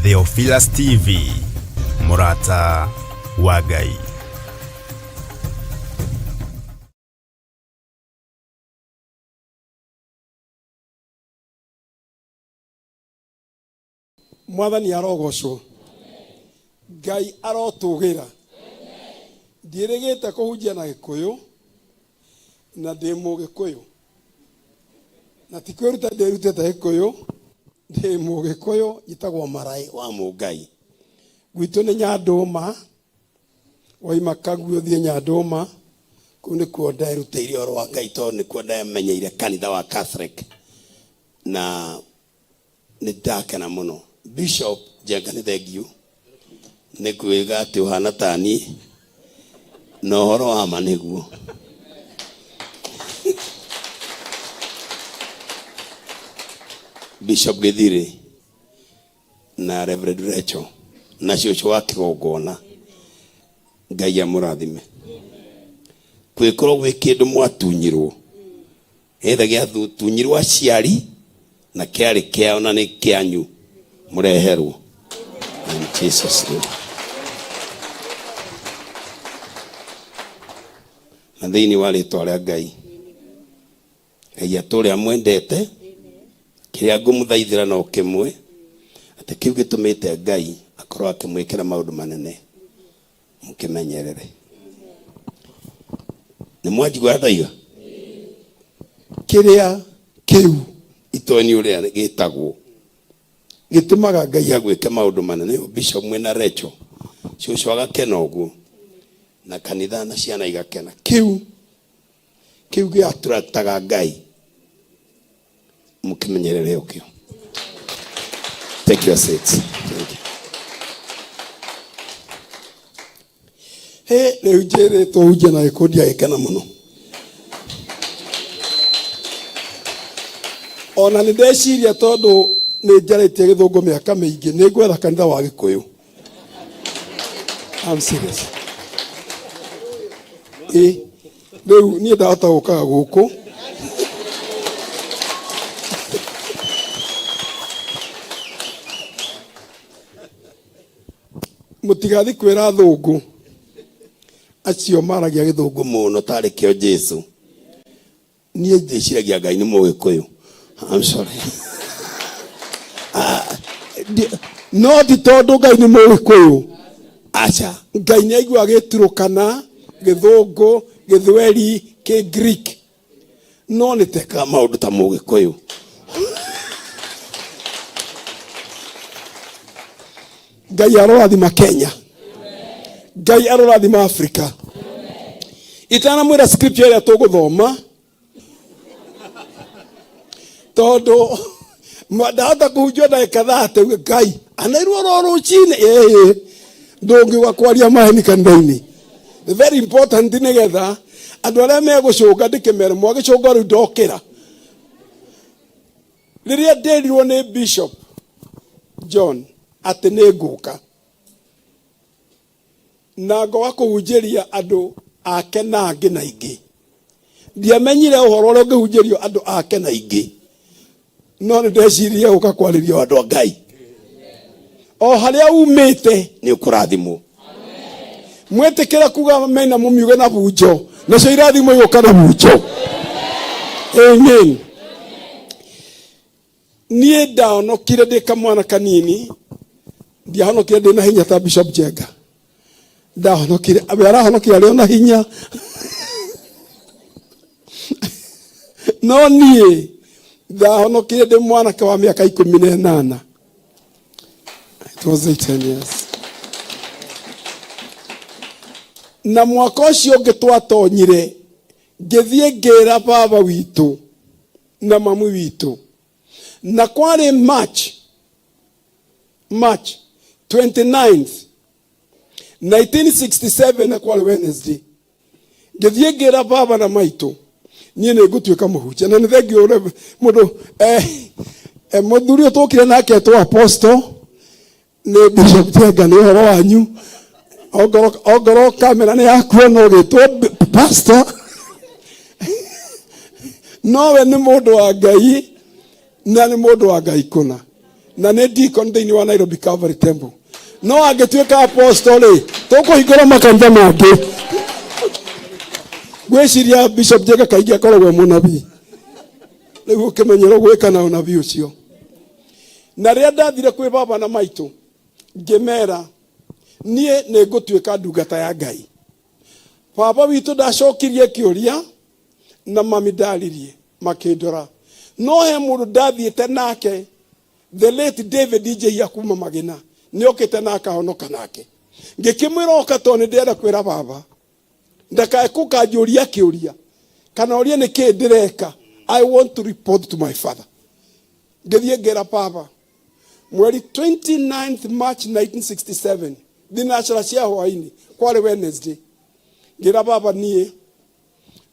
Theophilus TV, MURATA wa Ngai. Mwathani arogocwo. Ngai arotugira. Ndirigite kuhunjia na Gikuyu na ndi Mugikuyu. Na tikwiruta ndirutite Gikuyu, ndi Mugikuyu yitagwo Marai wa Mungai. Gwitu ni Nyanduma. Waima Kaguo thie Nyanduma. Kuu ni kuo ndirutire oro wa Ngai tondu ni kuo ndamenyeire kanitha wa Catholic. Na ni ndakena muno. Bishop Jagani thank you. Nikuiga ati uhana tani no horo wa maniguo. Bishop Githiri na Reverend Rachel na ciocio wa kigongona. Ngai amurathime. Kwikorwo gwi kindu mwatunyirwo. Etha gia tunyirwo aciari na kiari kiao na ni kianyu mureherwo. In Jesus name. Na thini wale tore Ngai. Ngai atore amwendete. Kiria ngumuthaithira no kimwe. Ati kiu gitumite Ngai akorwo akimwikira maundu manene. Mukimenyerere. Ni mwajigwa thaiga. Kiria kiu itoni uria gitagwo. Gitumaga Ngai agwike maundu manene. Bishop mwena Rachel ciocio agakena uguo na kanitha na ciana igakena. Kiu giaturataga Ngai. Mukimenyerere ukio. Take your seats. Thank you. He leo jere to uje na ikodia ikena muno. Ona ni ndeciria tondu ni njarĩtie Gĩthũngũ mĩaka mĩingĩ nĩ ngwetha kanitha wa Gĩkũyũ. I'm serious. Rĩu niĩ ndahota gũkaga gũkũ. Mũtigathi kwĩra athũngũ acio maragia Gĩthũngũ mũno tarĩ kĩo Jesu. Niĩ ndĩciragia Ngai nĩ Mũgĩkũyũ. I'm sorry. No ti tondu Ngai ni Mũgĩkũyũ. Acha Ngai ni aigua Gĩturũkana, Gĩthũngũ, Gĩthweri, Kĩ-Greek. No nĩ teka maũndũ ta Mũgĩkũyũ. Ngai arorathima Kenya. Ngai arorathima Afrika. Itanamwĩra scripture ĩrĩa tũgũthoma. Tondu ndahota kuhunjia ndagĩka 30 Ngai anairwo Ruci-ini ndũngĩũga kwaria maheni kanitha-inĩ. Very important nigetha andũ arĩa megũcũnga ndĩkĩmere mwagĩcũnga rĩu ndokĩra. Rĩrĩa ndĩrirwo nĩ Bishop John atĩ nĩ ngũka na ngoga kũhunjĩria andũ ake na angĩ na ingĩ. Ndiamenyire ũhoro ũrĩa ũngĩhunjĩrio andũ ake na ingĩ. No ndeciria gũka kwarĩria andũ a Ngai. O harĩa umĩte nĩ ũkũrathimwo. Mwĩtĩkĩra kuga mena mũmiuge na bunjo. Nacio irathimo igũka na bunjo. Amen. Niĩ ndahonokire ndĩ kamwana kanini. Ndiahonokire ndĩ na hinya ta Bishop Jenga. Ndahonokire arahonokire arĩ na hinya. No niĩ ndahonokire ndĩ mwanake wa mĩaka 18. It was 10 years. Na mwaka ũcio ũngĩ twatonyire ngĩthiĩ ngĩra baba witũ na mamu witũ. Na kwarĩ March 29th 1967 na kwarĩ Wednesday. Ngĩthiĩ ngĩra baba na maitũ niĩ nĩ ngũtuĩka mũhunjia na nĩ thengio mũndũ mũthuri ũtũkire nake etwo apostle nĩ Bishop Jenga nĩ ũhoro wanyu. Ongorwo kamera nĩ yakuo no gĩtwo pastor. Nowe nĩ mũndũ wa Ngai na nĩ mũndũ wa Ngai kũna. na nĩ deacon thĩinĩ wa Nairobi Calvary Temple. No angĩtuĩka apostle tũkũhingũra makanitha mangĩ. Gwĩciria Bishop Njega kaingĩ akoragwo mũnabii. Rĩu ũkĩmenyerwo gwĩka na ũnabii ũcio. Na rĩrĩa ndathire kwĩ baba na maitũ ngĩmera niĩ nĩ ngũtuĩka ndungata ya Ngai. Baba witũ ndacokirie kĩũria na mami ndaririe makĩndora. No he mũndũ ndathiĩte nake, the late David DJ akuma Magina, nĩ okĩte na akahonoka nake. Ngĩkĩmwĩra oka tondũ nĩ ndĩrenda kwĩra baba ndakae kũkanjũria kĩũria kana ũrie nĩkĩ ndĩreka. I want to report to my father. Ngĩthiĩ ngĩra baba mweri 29th March 1967 thinacara cia Hwai-ini kwarĩ Wednesday. Ngĩra baba niĩ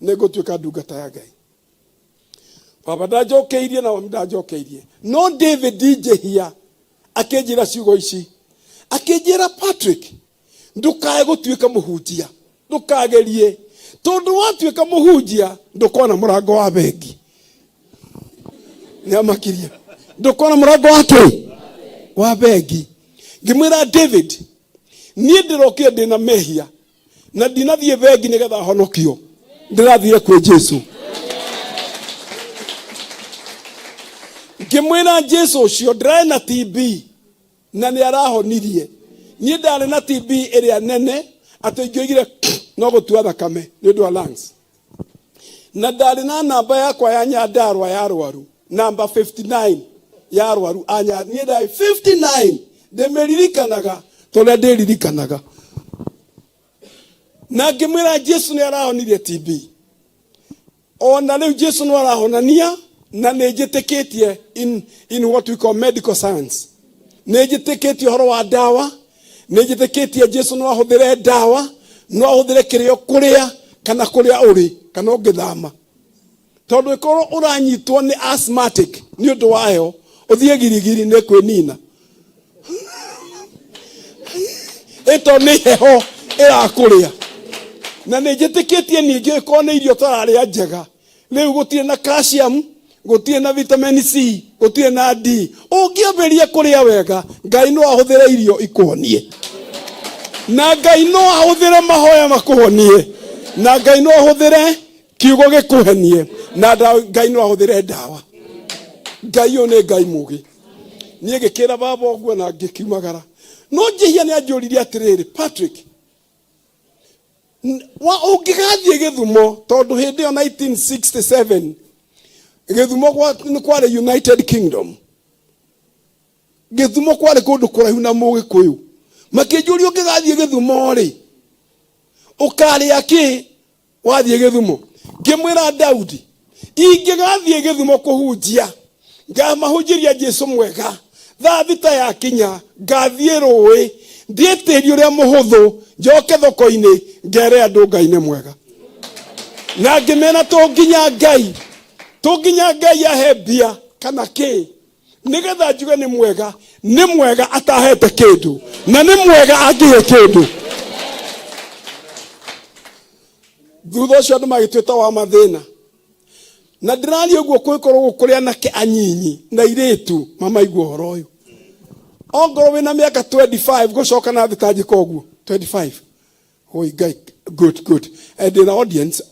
nĩ ngũtuĩka ndungata ya Ngai. Baba ndajokeirie na ndajokeirie. No David DJ here akĩnjĩra ciugo ici. Akĩnjĩra Patrick ndukae gũtuĩka mũhunjia. Ndukagerie. Tondũ watuĩka mũhunjia ndũkona mũrango wa bengi. Nĩamakiria. Ndũkona mũrango wake wa bengi. Ngĩmwĩra David niĩ ndĩrokire ndĩna mehia na ndinathiĩ bengi nĩgetha honokio. Ndĩrathiĩ kwĩ Jesu. Ngĩmwĩra Jesu ũcio ndĩrarĩ na TB na nĩ arahonirie. Niĩ ndarĩ na TB ĩrĩa nene atĩ ingĩoigire no gũtua thakame nĩ ũndũ wa lungs. Na ndarĩ na namba yakwa ya Nyandarua ya arwaru, namba 59 ya arwaru anya. Niĩ ndarĩ 59 ndĩmĩririkanaga tondũ ndĩririkanaga. Na ngĩmwĩra Jesu nĩ arahonirie TB. Ona rĩu Jesu nĩ arahonania na nĩ njĩtĩkĩtie in what we call medical science. Nĩ njĩtĩkĩtie ũhoro wa ndawa. Nĩ njĩtĩkĩtie Jesu no ahũthĩre ndawa, no ahũthĩre kĩrĩa kũrĩa kana kũrĩa ũrĩ kana ũngĩthama. Tondũ ĩkorwo ũranyitwo nĩ asthmatic nĩ ũndũ wayo ũthiĩ girigiri nĩ kwĩnina. Ĩto nĩ heho ĩrakũrĩa. Na nĩ njĩtĩkĩtie ningĩ ĩkorwo nĩ irio tararĩa njega. Rĩu gũtirĩ na calcium, gũtirĩ na vitamin C, gũtirĩ na D. Ũngĩambĩrĩria kũrĩa wega, Ngai no ahũthĩre irio ikũhonie. Na Ngai no ahũthĩre mahoya makũhonie. Na Ngai no ahũthĩre kiugo gĩkũhenie. Na Ngai no ahũthĩre ndawa. Ngai ũyũ nĩ Ngai mũũgĩ. Niĩ ngĩkĩra baba ũguo na ngĩkiumagara. No njĩhia nĩ anjũririe atĩrĩrĩ, Patrick, ũngĩgathiĩ Gĩthumo tondũ hĩndĩ ĩyo 1967 Gĩthumo nĩ kwarĩ United Kingdom. Gĩthumo kwarĩ kũndũ kũraihu na Mũgĩkũyũ. Makĩnjũria ũngĩgathiĩ Gĩthumo rĩ ũkarĩa kĩ wathiĩ Gĩthumo. Ngĩmwĩra Daudi ingĩgathiĩ Gĩthumo kũhunjia ngamahunjĩria Jesu mwega. Thaa thita yakinya ngathiĩ rũĩ thiĩ tĩri ũrĩa mũhũthũ njoke thoko-inĩ ngere andũ Ngai nĩ mwega. Na ngĩmena tũnginya Ngai ahe mbia kana kĩ nĩgetha njuge nĩ mwega atahete kĩndũ na nĩ mwega angĩhe kĩndũ. Thutha ũcio andũ magĩtuĩta wa mathĩna. Na ndĩraria ũguo kũĩkorwo kũrĩ anake anyinyi na airĩtu mamaigua ũhoro ũyũ. Ongorwo wĩna mĩaka 25 gũcoka na thitanjĩka ũguo 25. Oi Ngai good. And in the audience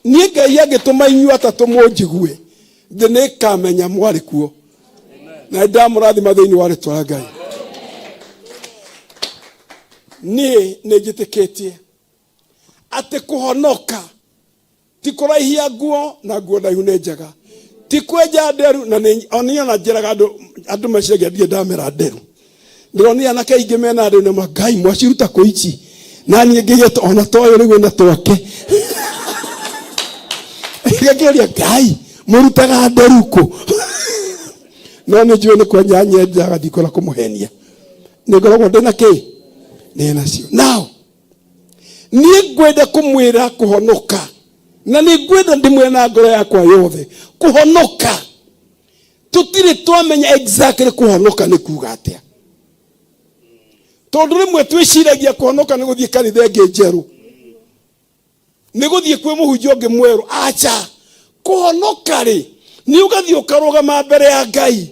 niĩ Ngai agĩtũma inyuĩ atatũ mũnjigue thĩ nĩkamenya mwarĩ kuo. Na ndamũrathima thĩinĩ wa rĩtwa rĩa Ngai. Niĩ nĩ njĩtĩkĩtie atĩ kũhonoka ti kũraihia nguo na nguo ndaihu nĩ njega. Ti kwenja nderu na ona njĩraga andũ meciragia ndirĩ ndamera nderu. Ndĩronire anake aingĩ mena nderu na Ngai mwaciruta kũ ici. Na niĩ ngĩgĩta ona toyo rĩu na twake. Ngĩgeria Ngai mũrutaga nderu kũ. No nĩ njũĩ nĩ kwenja nyenjaga ndikora kũmũhenia. Nĩ ngoragwo ndĩna kĩ? Ndĩ nacio. Now niĩ ngwenda kũmwĩra kũhonoka. Na nĩ ngwenda ndĩmwĩre na ngoro yakwa yothe kũhonoka. Tũtirĩ twamenya exactly kũhonoka nĩ kuuga atĩa. Tondũ rĩmwe twĩciragia kũhonoka nĩ gũthiĩ kanitha ĩngĩ njerũ. Nĩ gũthiĩ kwĩ mũhunjia ũngĩ mwerũ. Acha kũhonoka rĩ nĩ ũgathiĩ ũkarũgama mbere ya Ngai.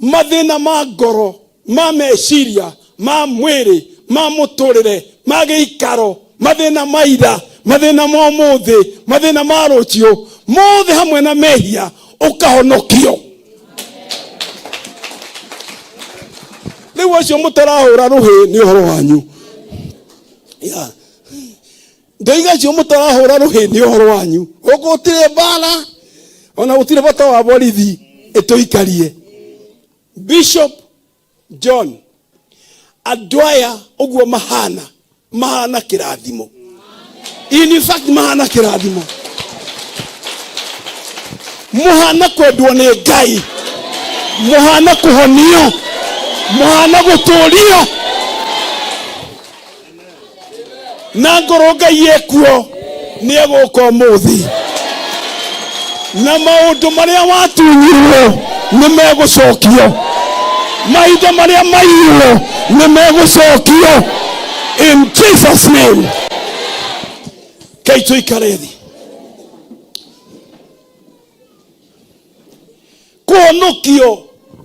mathina ma ngoro ma meciria ma mwiri ma muturire ma giikaro mathina ma ira mathina ma umuthi mathina ma rucio mothe hamwe na mehia ukahonokio riu acio mutarahura ruhi ni uhoro wanyu ndoiga acio mutarahura ruhi ni uhoro wanyu ugutire bala ona utire bata wa borithi ituikarie Bishop John adwaya uguo mahana kirathimo. In fact mahana kirathimo. Muhana kwendwo ni Ngai. Muhana kuhonio. Muhana guturio. Na ngoro Ngai yekuo ni eguka muthi. Na maundu maria watunyirwo ni megucokio. Maitho maria maiyirwo ni megucokio. In Jesus' name. Kaito ikarethi.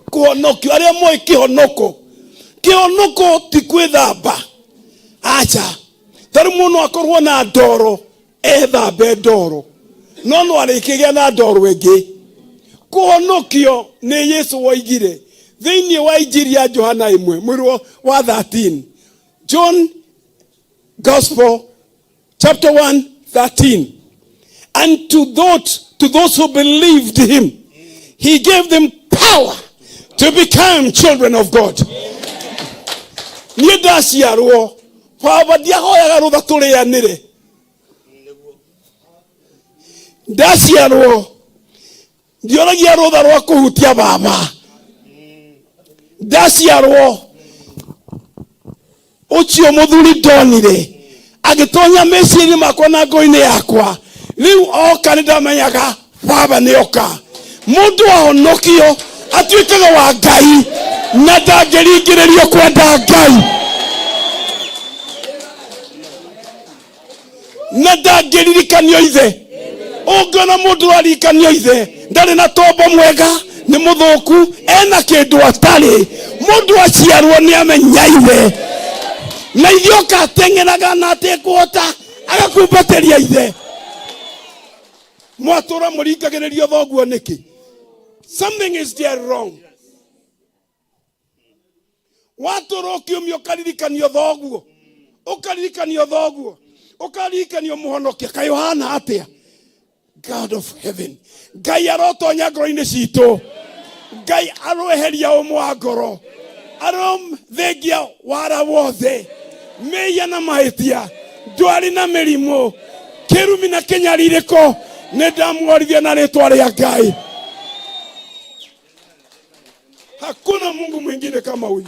Kuhonokio aria moi kihonoko ti kwithamba. Acha tari muno akorwo na ndoro ethambe ndoro no arikigia na ndoro ingi. Kuhonokio ni Yesu waigire thiini wa injiri ya Johana 1 mwiro wa 13. John Gospel chapter 1:13. And to those who believed him, he gave them power to become children of God. Ni dasiarwo fa dia hoya rutha turianire. Dasiarwo ndioragia rutha rwa kuhutia baba. Dasiarwo ucio muthuri ndonire agitonya meciri makwa na ngoini yakwa riu oka ndamenyaga baba ni oka mundu ahonokio atuikaga wa Ngai na ndangĩringĩrĩrio kwenda Ngai na ndangĩririkanio ithe. Ũngĩona mundu aririkanio ithe ndarĩ na tombo mwega ni muthuku ena kindu atari. Mundu aciarwo ni amenya ithe na ithoka ateng'eraga na atekuota agakumbateria ithe. Mwatura muringagĩrĩrio thoguo niki? Something is there wrong. Watura ukiumia ukaririkanio thoguo ukaririkanio muhonokia kayo hana atia. God of heaven, Ngai arotonya ngoro-inĩ citũ. Ngai aroeheria ũmwa ngoro, aromthengia wara wothe, meya na mahĩtia, ndwari na mĩrimũ, kĩrumi na kĩnyarirĩko. Nĩ ndamũorithia na rĩtwa rĩa Ngai. Hakuna Mungu mwingine kama huyu.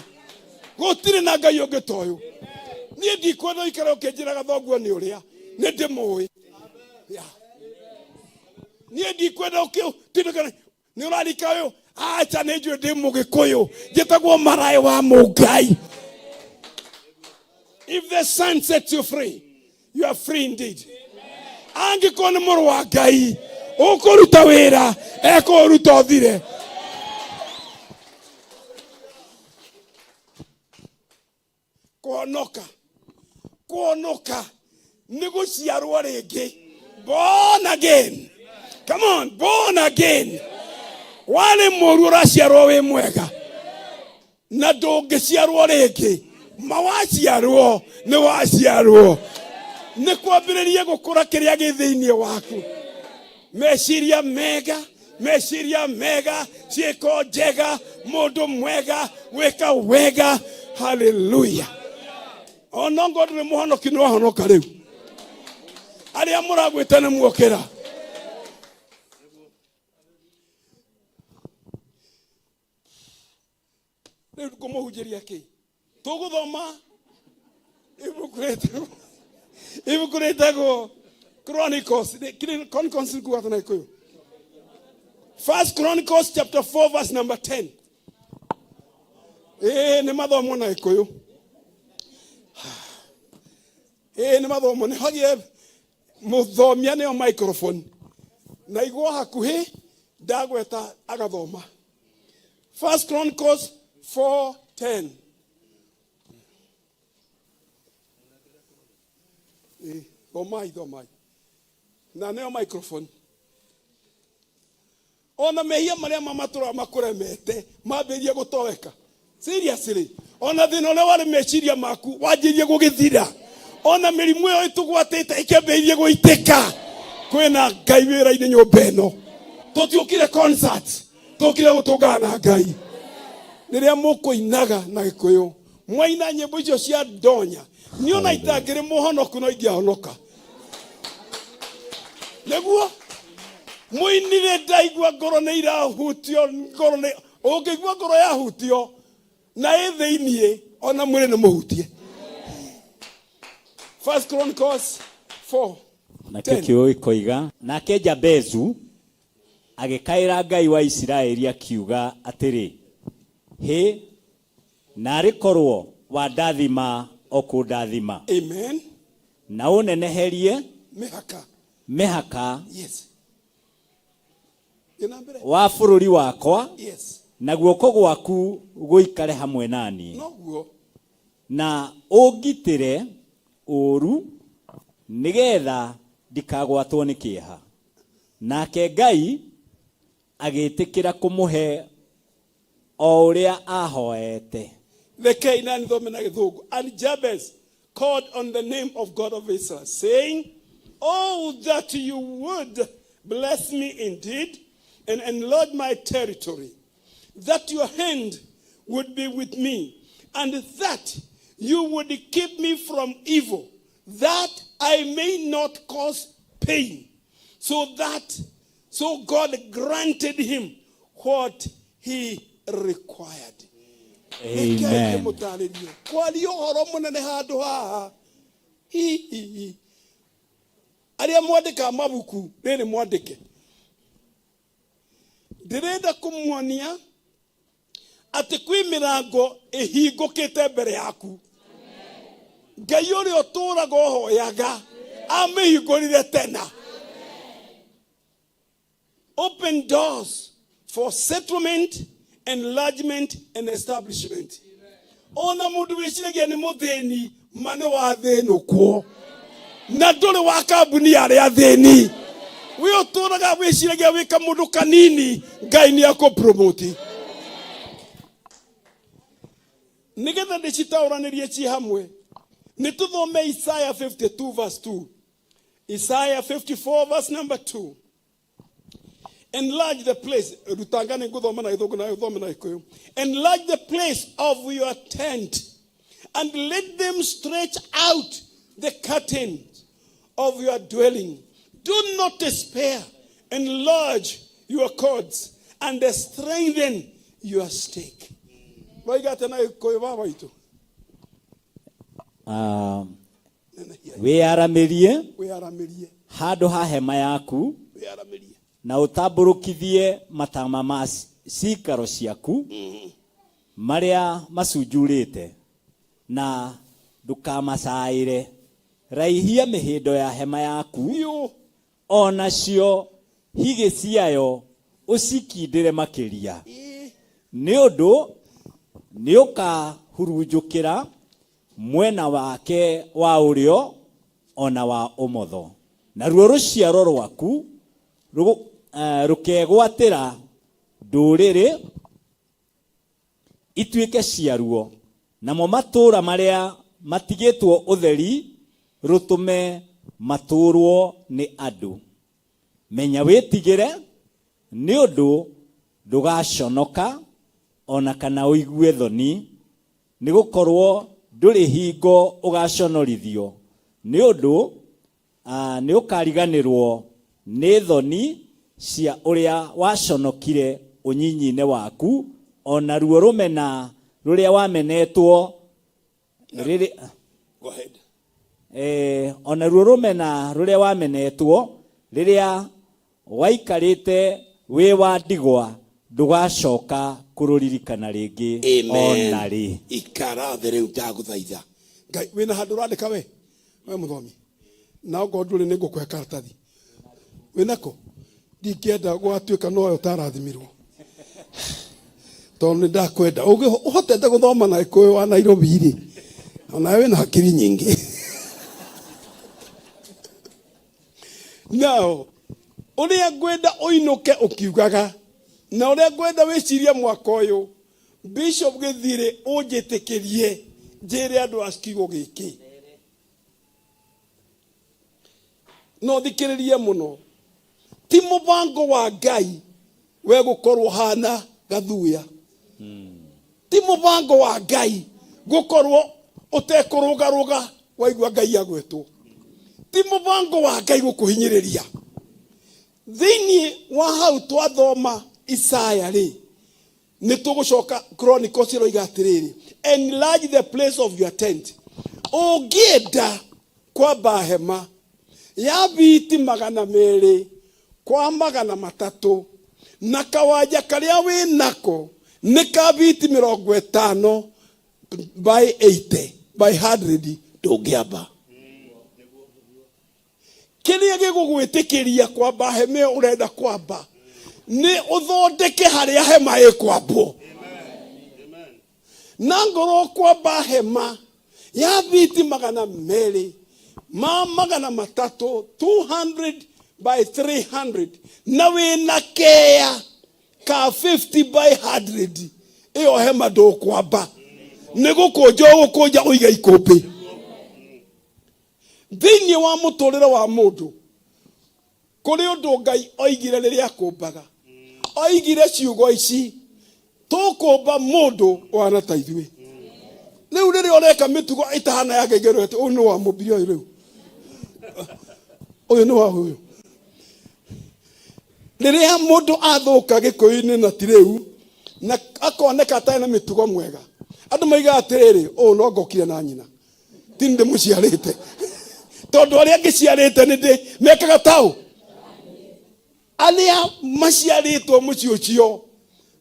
Gũtirĩ na Ngai ũngĩ ta ũyũ. Niĩ ndikwenda ũikare ũkĩnjĩraga thoguo nĩ ũrĩa, nĩ ndĩmũĩ. Niĩ ndikwenda ũkĩtindĩkana nĩ ũrarika ũyũ. Acha nĩ njũĩ ndĩ Mũgĩkũyũ, njĩtagwo maraĩ wa Mũngai. If the Son sets you free, you are free indeed. Angĩkorwo nĩ mũrũ wa Ngai, ũkũruta wĩra, ekũruta ũthire. Kuonoka nĩ gũciarwo rĩngĩ. Born again. Come on, born again. Wale mũru ũraciarwo wĩ mwega na ndũngĩciarwo rĩngĩ. Mawaciarwo nĩ waciarwo. Nĩ kwambĩrĩria gũkũra kĩrĩa gĩ thĩinĩ waku. Meciria mega, ciĩko njega, mũndũ mwega, gwĩka wega. Hallelujah. Ona ngoro nĩ mũhonoki nĩ wahonoka rĩu. Arĩa mũragwĩta nĩ muokĩra. Rĩu kũmũhunjĩria kĩ? Tũgũthoma ibuku rĩtagwo Chronicles. Chronicles ni kuwa tuna ikuyu. First Chronicles chapter 4 verse number 10. Ni mathomo na ikuyu. Ni mathomo ni hagie muthomia nĩo microphone. Na igwa hakuhi ndagweta agathoma. 1 Chronicles 4:10. Domai. Na neo microphone. Ona mehia maria mamatura makuremete maberia gutoweka. Seriously. Ona thina ole wale meciria maku wanjirie gugithira. Ona mirimu yo itugwatite ikemberie guiteka. Kwena Ngai wira-ini nyumba eno. Tutiukire concert. Tukire gutungana Ngai. Niria mukuinaga na Gikuyu. Mwaina nyimbo icio cia ndonya. Niona itangire muhonoku no ingĩhonoka. Neguo muinire ndaigua ngoro nĩ irahutio ngoro nĩ ũngĩigua ngoro yahutio na ĩthĩiniĩ ona mwĩrĩ nĩ mũhutie. 1 Chronicles 4. Nake kĩoĩ koiga nake Jabezu agĩkaĩra Ngai wa Isiraeli akiuga atĩrĩ, he narĩ korwo wandathima okundathima. Amen. Na ũneneherie mehaka. Yes. Wa bũrũri wakwa. Yes. Na guoko gwaku gũikare hamwe nani. Noguo. Na ũngitĩre ũru nigetha ndikagwatwo nĩ kĩeha. Nake Ngai agĩtĩkĩra kũmũhe o ũrĩa ahoete. The Canaan domina githungu. And Jabez called on the name of God of Israel, saying, oh, that you would bless me indeed and enlarge my territory, that your hand would be with me, and that you would keep me from evil, that I may not cause pain. So God granted him what he required. Amen. Kwario horo munene handu haha. Aria mwandika mabuku riri mwandike. Ndirenda kumuonia ati kwi mirango ihingukite mbere yaku. Ngai uri oturaga hoyaga amihingurire tena. Open doors for settlement, enlargement and establishment. Ona mundu wiciragia ni muthini mane wa thinukwo na nduri wa kambuni aria athini wi uturaga wiciragia wika mundu kanini Ngai ni akupromote nigetha ndicitauranirie ci hamwe ni tuthome Isaiah 52 verse 2, Isaiah 54 verse number 2. Enlarge the place. Enlarge the place of your tent, and let them stretch out the curtains of your dwelling. Do not despair. Enlarge your cords and strengthen your stake. Wĩaramirie handũ ha hema yaku na utamburukithie matama ma cikaro ciaku maria macunjurite na ndukamacaire. Raihia mihindo ya hema yaku ona cio higĩ ciayo ucikindĩre makiria nĩ ũndũ nĩ ũkahurunjũkĩra mwena wake wa ũrĩo ona wa ũmotho, naruo rũciaro rwaku rukegwatĩra ndũrĩrĩ ituĩke ciaruo, namo matũũra marĩa matigĩtwo ũtheri rũtũme matũũrwo nĩ andũ. Menya wĩtigĩre nĩ ũndũ ndũgaconoka ona kana ũigue thoni, nĩ gũkorwo ndũrĩ hingo ũgaconorithio, nĩ ũndũ nĩ ũkariganĩrwo nĩ thoni cia ũrĩa waconokire ũnyinyi-inĩ waku, ona ruo rũmena rũrĩa wamenetwo ona ruo rũmena rũrĩa wamenetwo rĩrĩa waikarĩte wĩ wa ndigwa ndũgacoka kũrũririkana rĩngĩ ona rĩ. Ikara thĩ rĩu ndagũthaitha. Ngai wĩna handũ ũrandĩka we mũthomi na ngo ndũrĩ nĩ ngũkũhe karatathi wĩnako ndingĩenda gwatuĩka noyo ũtarathimirwo Tondu ndakwenda uhotete guthoma na Gikuyu wa Nairobi ri. Ona wewe na hakiri nyingi. Now, uria ngwenda uinuke ukiugaga na uria ngwenda wicirie mwaka uyu Bishop Githiri unjitikirie njire andu askigo giki. No thikiririe muno. Ti mubango wa Ngai we gukorwo hana Gathuya. Ti mubango wa Ngai gukorwo utekurugaruga waigua Ngai agwetwo. Ti mubango wa Ngai gukuhinyiriria. Thini wa hau twathoma Isaya ri ni tugucoka Chronicles iroiga atiriri, enlarge the place of your tent. Ugienda kwamba hema ya biti 200 kwa 300 na kawaja karia wi nako ni ka biti 50 by 80 by 100 ndungiamba. Kiria gigugwitikiria kwamba hema urenda kwamba ni uthondeke haria hema ikwambwo. Na ngoro kwamba hema ya biti 200 200 by 300 na wina kea ka 50 by 100 iyo hema ndo kwamba nigukunja uiga ikumbi. Thini wa muturire wa mundu kuri undu Ngai oigire riria akumbaga oigire ciugo ici tukumba mundu wana ta ithuĩ. Riu riria ureka mitugo itahana ya ngengero ati uyu ni wa mumbiri uyu riu uyu ni wa huyu. Riria mundu athuka Gikuyu-ini na tiriu na akoneka atari na mitugo mwega andu maiga atiriri uyu no ngokire na nyina ti ndi muciarite tondu aria ngiciarite ndi mekaga tau alia maciaritwo muci ucio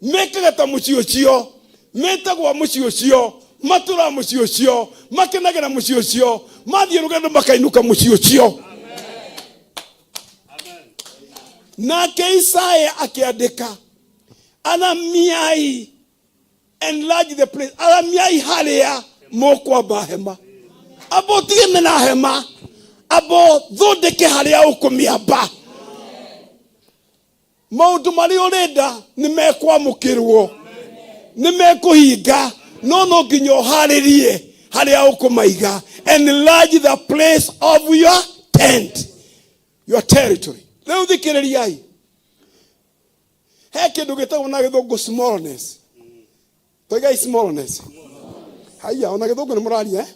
mekaga ta muci ucio metagwo muci ucio matura muci ucio makenagira muci ucio mathie rugendo makainuka muci ucio. Nake Isaya akiandika anamiai enlarge the place anamiai haria mukwamba hema abo tigeme na hema abo thondeke haria ukumiamba. Maundu mari urenda ni mekwamukirwo ni mekuhinga no nginya uharirie haria ukumaiga. Enlarge the place of your tent, your territory. Leo thikiririai he kindu gitagwo na githungu smallness. Toigai smallness. Haya ona githungu ni muraria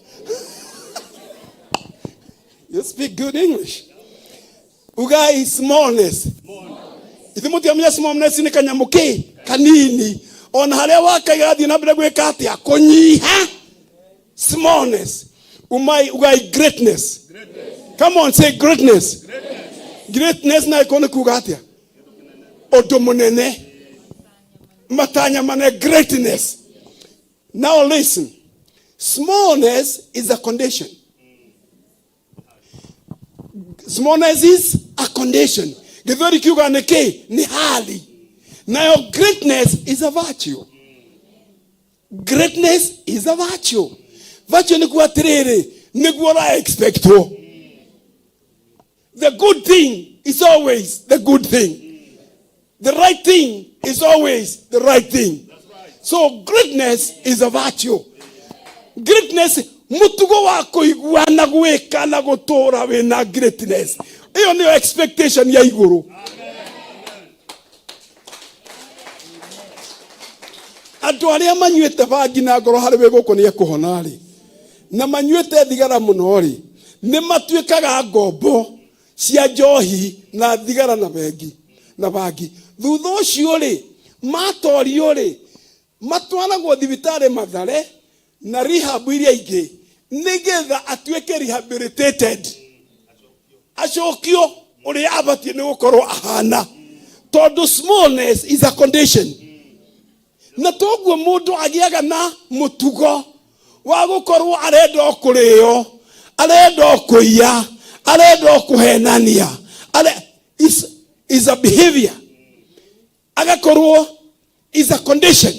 You speak good English. Ugai smallness. Ithimuti amya smallness ni kanyamuki kanini ona haria wakaigathi na mbere gwika atia kunyiha. Smallness. Ugai greatness. Come on, say greatness. Greatness na ikone kuga atia odo munene matanya mane greatness. Now listen, smallness is a condition. Smallness is a condition. Githori kiuga niki ni hali. Now greatness is a virtue. Greatness is a virtue. Virtue ni kuatiriri ni kuora expecto. The good thing is always the good thing. The right thing is always the right thing. So greatness is a virtue. Greatness mutugo wa kuigua na gwika na gutura we na greatness. Iyo ni expectation ya iguru. Andu aria manyuete bangi na ngoro hari we guko ni ekuhonari na manyuete thigara muno ri ni matuikaga ngombo cia njohi na thigara na bengi na bangi. Thutha ucio ri matorio ri matwaragwo thibitari Mathare na rehab iria ingi nigetha atuike rehabilitated acokio uri abatie ni gukorwo ahana tondu smallness is a condition. Na toguo mundu agiaga na mutugo wa gukorwo arenda kurio arenda kuiya arenda kuhenania is a behavior agakorwo is a condition.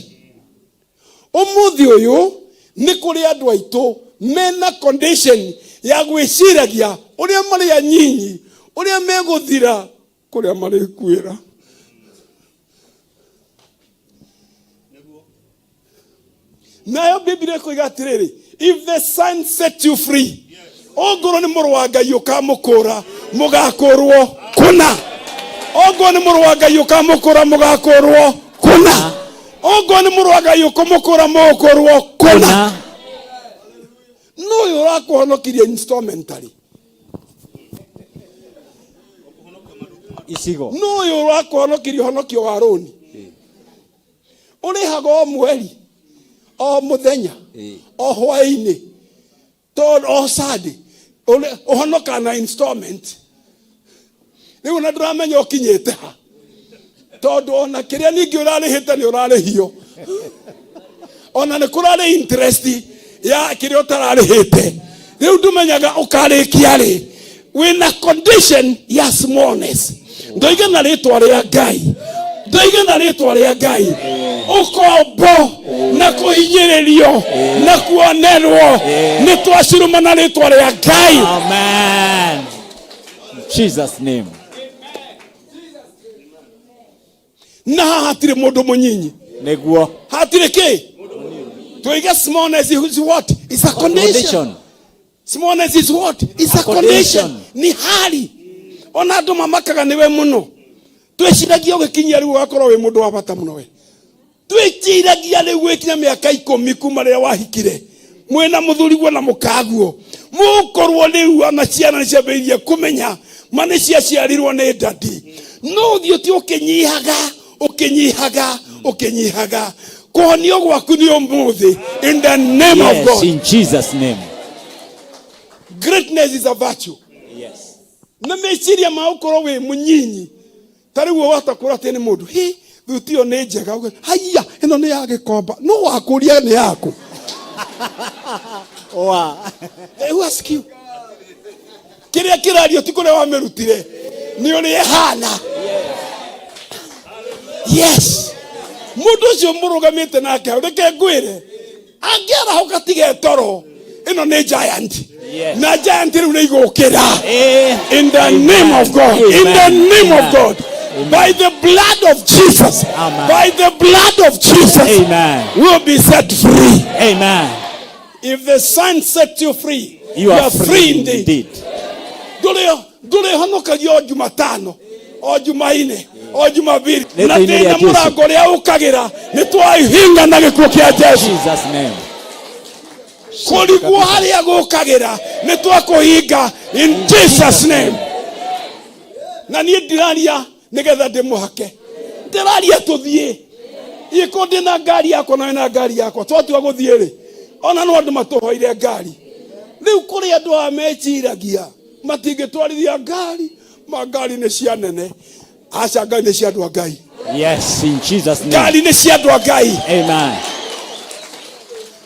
umuthi uyu ni kuri andu aitu mena condition ya gwiciragia uria mari anyinyi uria meguthira kuria mari kwira. Nayo Biblia kuiga atiriri, if the Son set you free, ogoro ni muru wa Ngai ukamukura mugakurwo kuna. Ogoro ni muru wa Ngai ukamukura mugakurwo kuna. Ogoro ni muru wa Ngai ukamukura mugakurwo kuna. No yurakuhonokirie instrumentally. Isigo. No yurakuhonokirie honokio wa roni. Urihago mweri. O muthenya. O hwa-ini. O Sunday. Uhonoka na installment. Riu na ndramenya ukinyete ha. Tondu ona kiria ningi urarihite ni urarihio. Ona ni kurari interest ya kiria utararihite. Riu ndumenyaga ukarikia ri wina condition ya smallness. Ndoiga na ritwa ria Ngai. Ndoiga na ritwa ria Ngai. Ukombo na kuhinyiririo na kuonerwo ni twaciruma na ritwa ria Ngai. Amen. In Jesus name. Na hatire mundu munyinyi. Neguo. Hatire ki? Twiga smallness is what? It's a condition. Smallness is what? It's a condition. Ni hali. Ona andu mamakaga niwe muno. Twiciragia ugikinyia riu wakorwo wi mundu wa bata muno we. Twiciragia riu gwikinya miaka 10 kuma riria wahikire. Mwena muthuriguo na mukaguo. Mukorwo riu ana ciana nicambeirie kumenya mani ciaciarirwo ni ndadi. No thio ti ukinyihaga. Kuhonio gwaku ni umuthi in the name of God. In Jesus name. Greatness is a virtue. Yes. Na meciria maukorwo wi munyinyi. Tariu watakura tene mundu. Hi, thutio ni njega. Haiya, ino ni ya gikomba. No wakuria ni yaku. Oa. Who ask you? Kiria kirario tikure wa merutire. Ni uri hana. Yes. Mundu cio murugamite nake ureke ngwire. Angiara hokatige toro. Ino ni giant. Yes. Na giant riu ni igukira. In the Amen. name of God. Amen. In the name Amen. of God. Amen. By the blood of Jesus. Amen. By the blood of Jesus. Amen. We'll be set free. Amen. If the Son set you free, You are free indeed. Dule honokagia o Jumatano, o Hwai-ini, o Jumapili. Na Nenda tena murango ria ukagira ni twahinga na gikuo kia Jesu. Jesus name. Kurigwo haria gukagira ni twakuhinga in Jesus name. Na nie ndiraria nigetha ndimuhake. Ndiraria tuthie. Iko ndina ngari yako na wena ngari yako. Twatua guthie ri. Ona no andu matuhoire ngari. Riu kuri andu ameciragia matingitwarithia ngari, ngari ni cia nene. Aca ngari ni cia andu a Ngai. Yes, in Jesus name. Ngari ni cia andu a Ngai. Amen.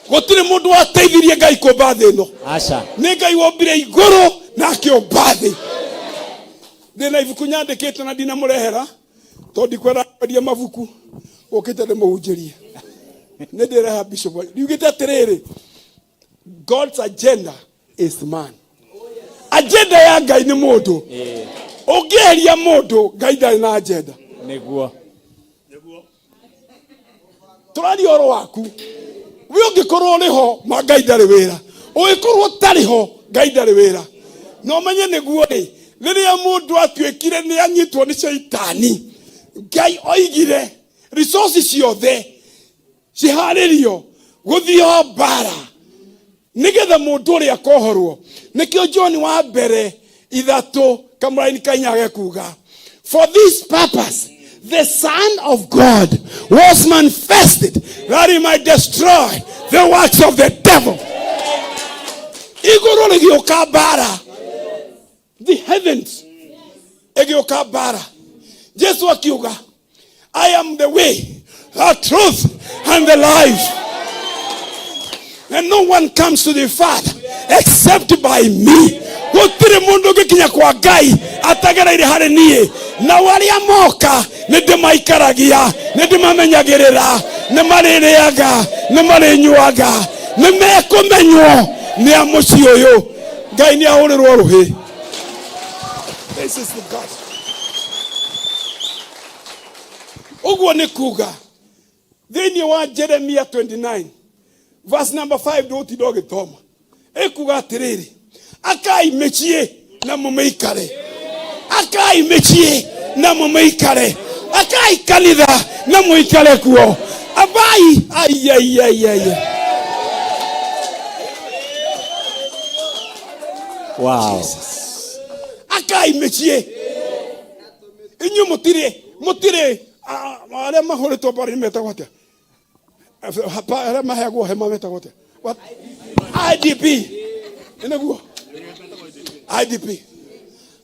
Gutire mundu ateithirie Ngai kumba thi ino. Asha. Ni Ngai wombire iguru na akiumba thi. Ndina ibuku nyandikite na ndina murehera tondi kwera kwendia mabuku ukite ndimuhunjirie. Ni ndireha bishop yugite atiriri, God's agenda is man. Agenda ya Ngai ni mundu. Ungeria mundu Ngai ndari na agenda. Neguo. Turari oro waku. We ungikorwo riho ma Ngai ndari wira. Ungikorwo tariho Ngai ndari wira. No menye neguo ri. Riria mundu atuikire ni anyitwo ni shaitani. Ngai oigire resources ciothe ciharirio guthio bara nigetha mundu uri akohorwo. Nikio John wa mbere 3 kamuraini kainyage kuga, for this purpose the Son of God was manifested that he might destroy the works of the devil. Iguru ligioka bara, the heavens igioka bara. Jesus akiuga, I am the way, the truth and the life, and no one comes to the Father except by me. Gutire mundu gikinya kwa Ngai atagereire hari nie. Na waria moka ni ndimaikaragia, ni ndimamenyagirira, nĩ marĩrĩaga nĩ marĩnyuaga nĩ mekũmenywo nĩ a mũciĩ ũyũ. Ngai nĩ ahũrĩrwo rũhĩ. This is the God. Ũguo nĩ kuga thĩinĩ wa Jeremiah 29 verse number 5 ndũtinda ũgĩthoma ĩkuga atĩrĩrĩ, akai mĩciĩ na mũmĩikare, akai mĩciĩ na mũmĩikare, akai kanitha na mũikare kuo, abai ayayayaya. Wow. Akai mĩciĩ inyu mũtirĩ arĩa mahũrĩtwo mbara metagwo atĩa? Arĩa maheagwo hema metagwo atĩa? What? IDP. Enaguo IDP.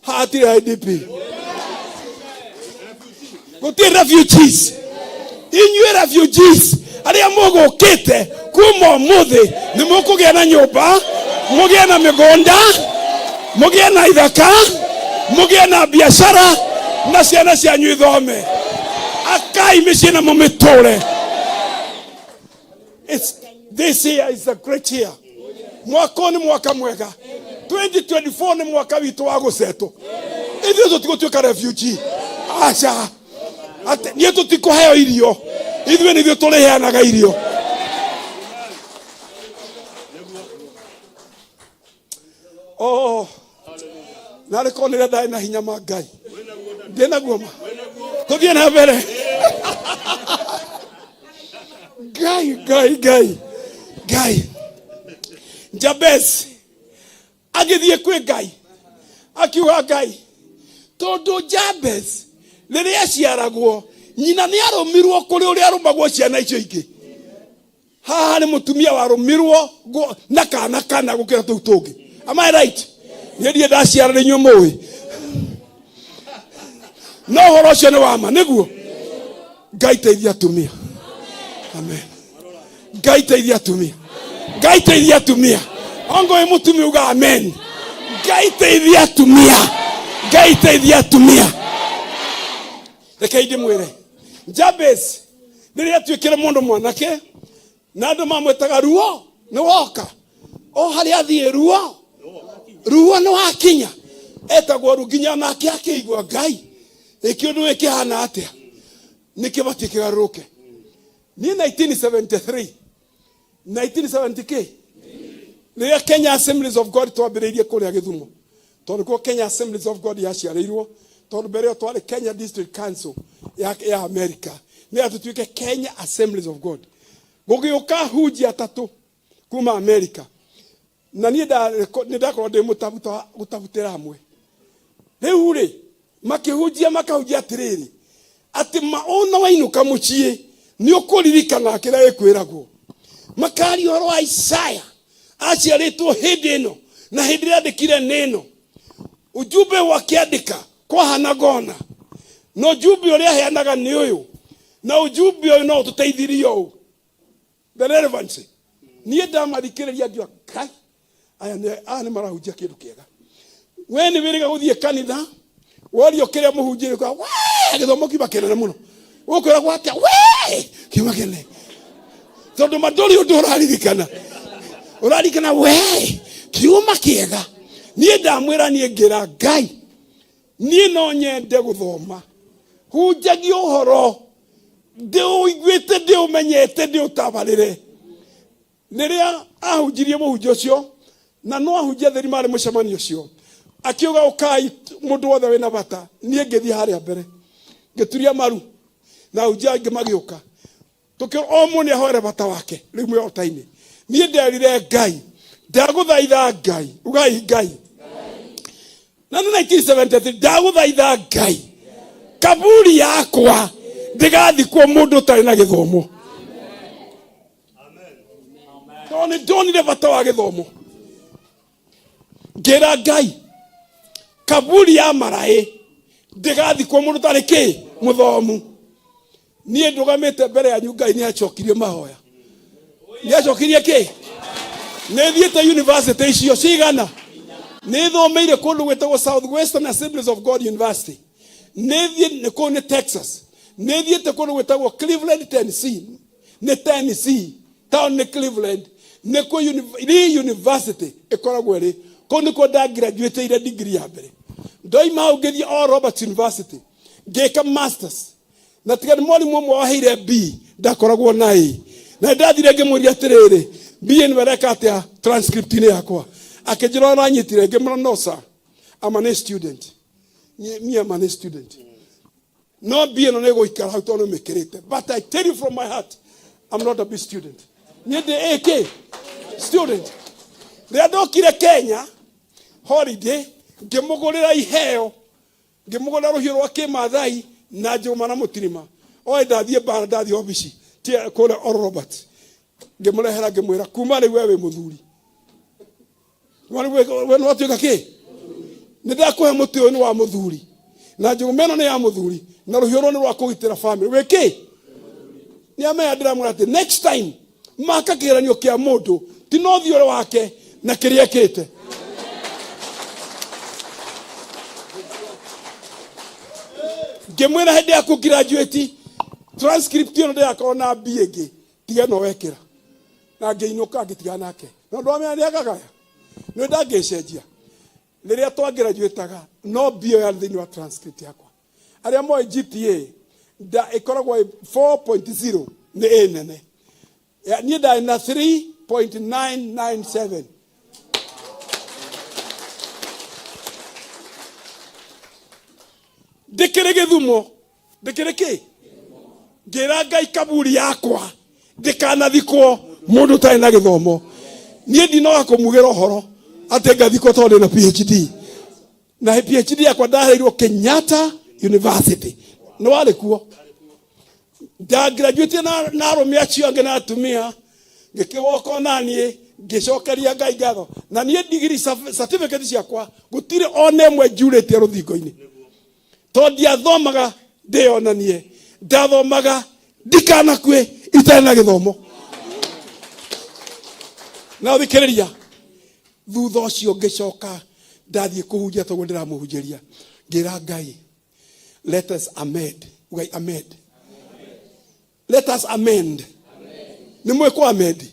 Hatirĩ IDP. Gũtirĩ refugees. Inyuĩ refugees arĩa mũgũkĩte kuma ũmũthĩ nĩ mũkũgĩa na nyũmba, mũgĩe na mĩgũnda, mũgĩe na ithaka, mũgĩe na biashara na ciana cianyu ithome. Akai mĩciĩ na mũmĩtũre. This year is a great year. Mwaka nĩ mwaka mwega. 2024 nĩ mwaka witũ wa gũcetwo. Ithuĩ tũtigũtuĩka refugee. Aca. Niĩ tũtikũheo irio. Ithuĩ nĩthuĩ tũrĩheanaga irio. Oh. Narĩ korwo nĩrĩa ndarĩ na hinya ma Ngai. Ndĩnaguo ma. Tũthiĩ na mbere. Ngai. Jabez agĩthiĩ kwĩ Ngai akiuga, Ngai, tondũ Jabez rĩrĩa aciaragwo nyina nĩ arũmirwo kũrĩ ũrĩa arũmagwo ciana icio ingĩ. Haha nĩ mũtumia warũmirwo na kana gũkĩra tũu tũngĩ. Am I right? Niĩ ndaciara inyuĩ mũĩ. No ũhoro ũcio nĩ wa ma nĩguo. Ngai teithia atumia. Amen. Ngai teithia atumia. Ngai teithia atumia. Ongo ĩ mũtumia uga amen. Ngai teithia atumia. Ngai teithia atumia. Reke ndĩmwĩre. Jabez rĩrĩa atuĩkire mũndũ mwanake na andũ mamwĩtaga ruo nĩ woka. O harĩa athiĩ ruo nĩ wakinya. Etagwo nginya nake akĩigua, Ngai kĩũndũ gĩkĩ kĩhana atĩa? Nĩkĩbatiĩ kĩgarũrũke. Ni 1970 rĩrĩa Kenya Assemblies of God twambĩrĩirie kũrĩa Gĩthumo. Tondũ kwa Kenya Assemblies of God yaciarĩirwo. Tondũ mbere ĩyo twarĩ Kenya District Council ya America. Nĩ atuĩke Kenya Assemblies of God. Gũgĩũka hunjia atatũ kuma America. Na niĩ ndakorwo ndĩ mũtabuta gũtabutĩra hamwe. Rĩu rĩ makahunjia atĩrĩrĩ atĩ maona wainũka mũciĩ nĩ ũkũririkana kĩrĩa gĩkwĩragwo. Makari ũhoro wa Isaya aciarĩtwo hĩndĩ ĩno na hĩndĩ ĩrĩa andĩkire nĩno. Ujumbe wakĩandĩka kwa Hanagona. No ujumbe ũrĩa aheanaga nĩ ũyũ. Na ujumbe ũyũ no ũtũteithirie ũũ. The relevancy. Niĩ ndamathikĩrĩria ngiuga, Ngai aya nĩ marahunjia kĩndũ kĩega. We nĩ wĩrĩga gũthiĩ kanitha. Wario kĩrĩa mũhunjĩri kwa gĩthomo kiuma kĩnene mũno. Ũkwĩragwo atĩa kiuma kĩnene. Tondũ mandũri ũndũ ũraririkana kiuma kĩega. Niĩ ndamwĩra niĩ ngĩra, Ngai niĩ no nyende gũthoma. Hunjagia ũhoro ndĩũiguĩte ndĩũmenyete ndĩũtabarĩre. Rĩrĩa ahunjirie mũhunjia ũcio na no ahunjia theri marĩ mũcemanio ũcio. Akiuga ũkai mũndũ wothe wĩna bata. Niĩ ngĩthiĩ harĩa mbere ngĩturia maru na hunjia ingĩ magĩũka. Tũkĩrwo o mũndũ nĩahoere bata wake rĩu mwĩhota-inĩ. Niĩ nderire Ngai ndagũthaitha Ngai ugai Ngai. Na 1973 ndagũthaitha Ngai kaburi yakwa ndĩgathikwo mũndũ ũtarĩ na gĩthomo. Ndonire bata wa gĩthomo. Ngĩra Ngai kaburi ya maraĩ ndĩgathikwo mũndũ ũtarĩ kĩ mũthomu. Niĩ ndũgamĩte mbere ya Ngai nĩacokirie mahoya. Nĩacokirie kĩ? Nĩthiĩte university icio cigana. Nĩthomeire kũndũ gwĩtagwo Southwestern Assemblies of God University. Nĩthiĩ kũu nĩ Texas. Nĩthiĩte kũndũ gwĩtagwo Cleveland, Tennessee. ne Tennessee town ne Cleveland ne ko university ekoragwo ri ko ni ko da graduate ira degree ya mbere ndoi ma ugethi o Robert University ngeka masters na tigani mwalimu mwe waheire B ndakoragwo na A na ndathire ngemuria atiriri B ni baraka atia transcript ni yakwa akejira na nyitire ngemura no sir I'm a student me am a student no B no nego ikara hau tono mekerete but I tell you from my heart I'm not a B student ni the AK student ria ndokire Kenya holiday ngemugurira iheo ngemugurira ruhiro rwa kimathai na njuma na mutirima oe ndathie bara ndathie office tie kule Robert ngemurehera ngemwira kuma ri wewe muthuri we no atuika ki ni ndakuhe muti uyu ni wa muthuri na njuma eno ni ya muthuri na ruhiro ni rwa kugitira family we ki ni ame ndiramwira ati next time maka kiranio kia mundu ti no thiore wake na kiria kite gemwena hede ya graduate transcript yo ndio akona BG tiga no wekera na ngeinuka ngitiga nake no ndo ame ani akagaya no ndangecejia riria twa graduataga no bio ya thini wa transcript yakwa aria moe GPA da ikoragwo 4.0 ni enene ya ni da na 3.997 Dekere thumo dekere ngera Ngai kaburi yakwa ndikanathikwo mundu tari na githomo nie ndinoga kumugira uhoro ate ngathikwo tondu na PhD na PhD yakwa ndaheirwo Kenyatta University no wale kuo da graduate na arume acio ange na atumia ngikigoko nanie ngicokeria Ngai ngatho na nie degree certificate ciakwa gutire one mwe njurite ruthingo-ini tondi athomaga ndionanie ndathomaga ndikanakue itari na githomo na thikiriria thutha ucio ngicoka ndathie kuhunjia toguo ndiramuhunjiria ngira Ngai let us amend let us amend ni mweko amend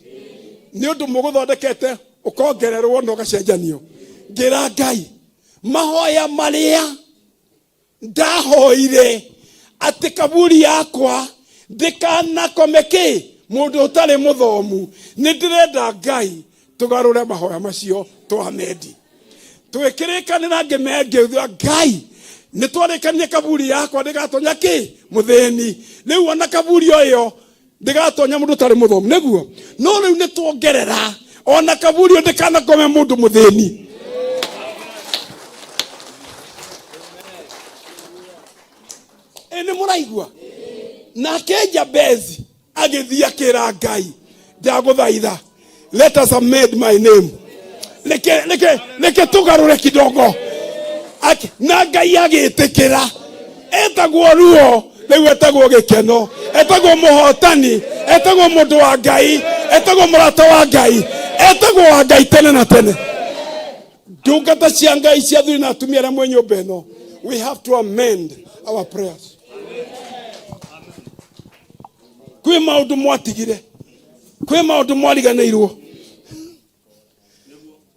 ni undu muguthondekete ukongererwo no gacenjanio ngira Ngai mahoya maria ndahoire ati kaburi yakwa ndikanakomeki mundu utari muthomu ni ndirenda Ngai tugarure mahoya macio twamedi twikirikanira ngemengeithia Ngai ni twarikanie kaburi yakwa ndigatonya ki mutheni riu ona kaburi oyo ndigatonya mundu utari muthomu niguo no riu ni tuongerera ona kaburi ndikanakome mundu mutheni ene muraigwa na keja bezi agithia kira Ngai ndaguthaitha let us amend my name leke tugarure kidogo na Ngai agitikira etagwo ruo riu etagwo gikeno etagwo muhotani etagwo mundu wa Ngai etagwo murata wa Ngai etagwo wa Ngai tene na tene ndungata cia Ngai cia thuri na atumia ra mwenye beno we have to amend our prayers kwe maundu mwatigire kwe maundu mwariganirwo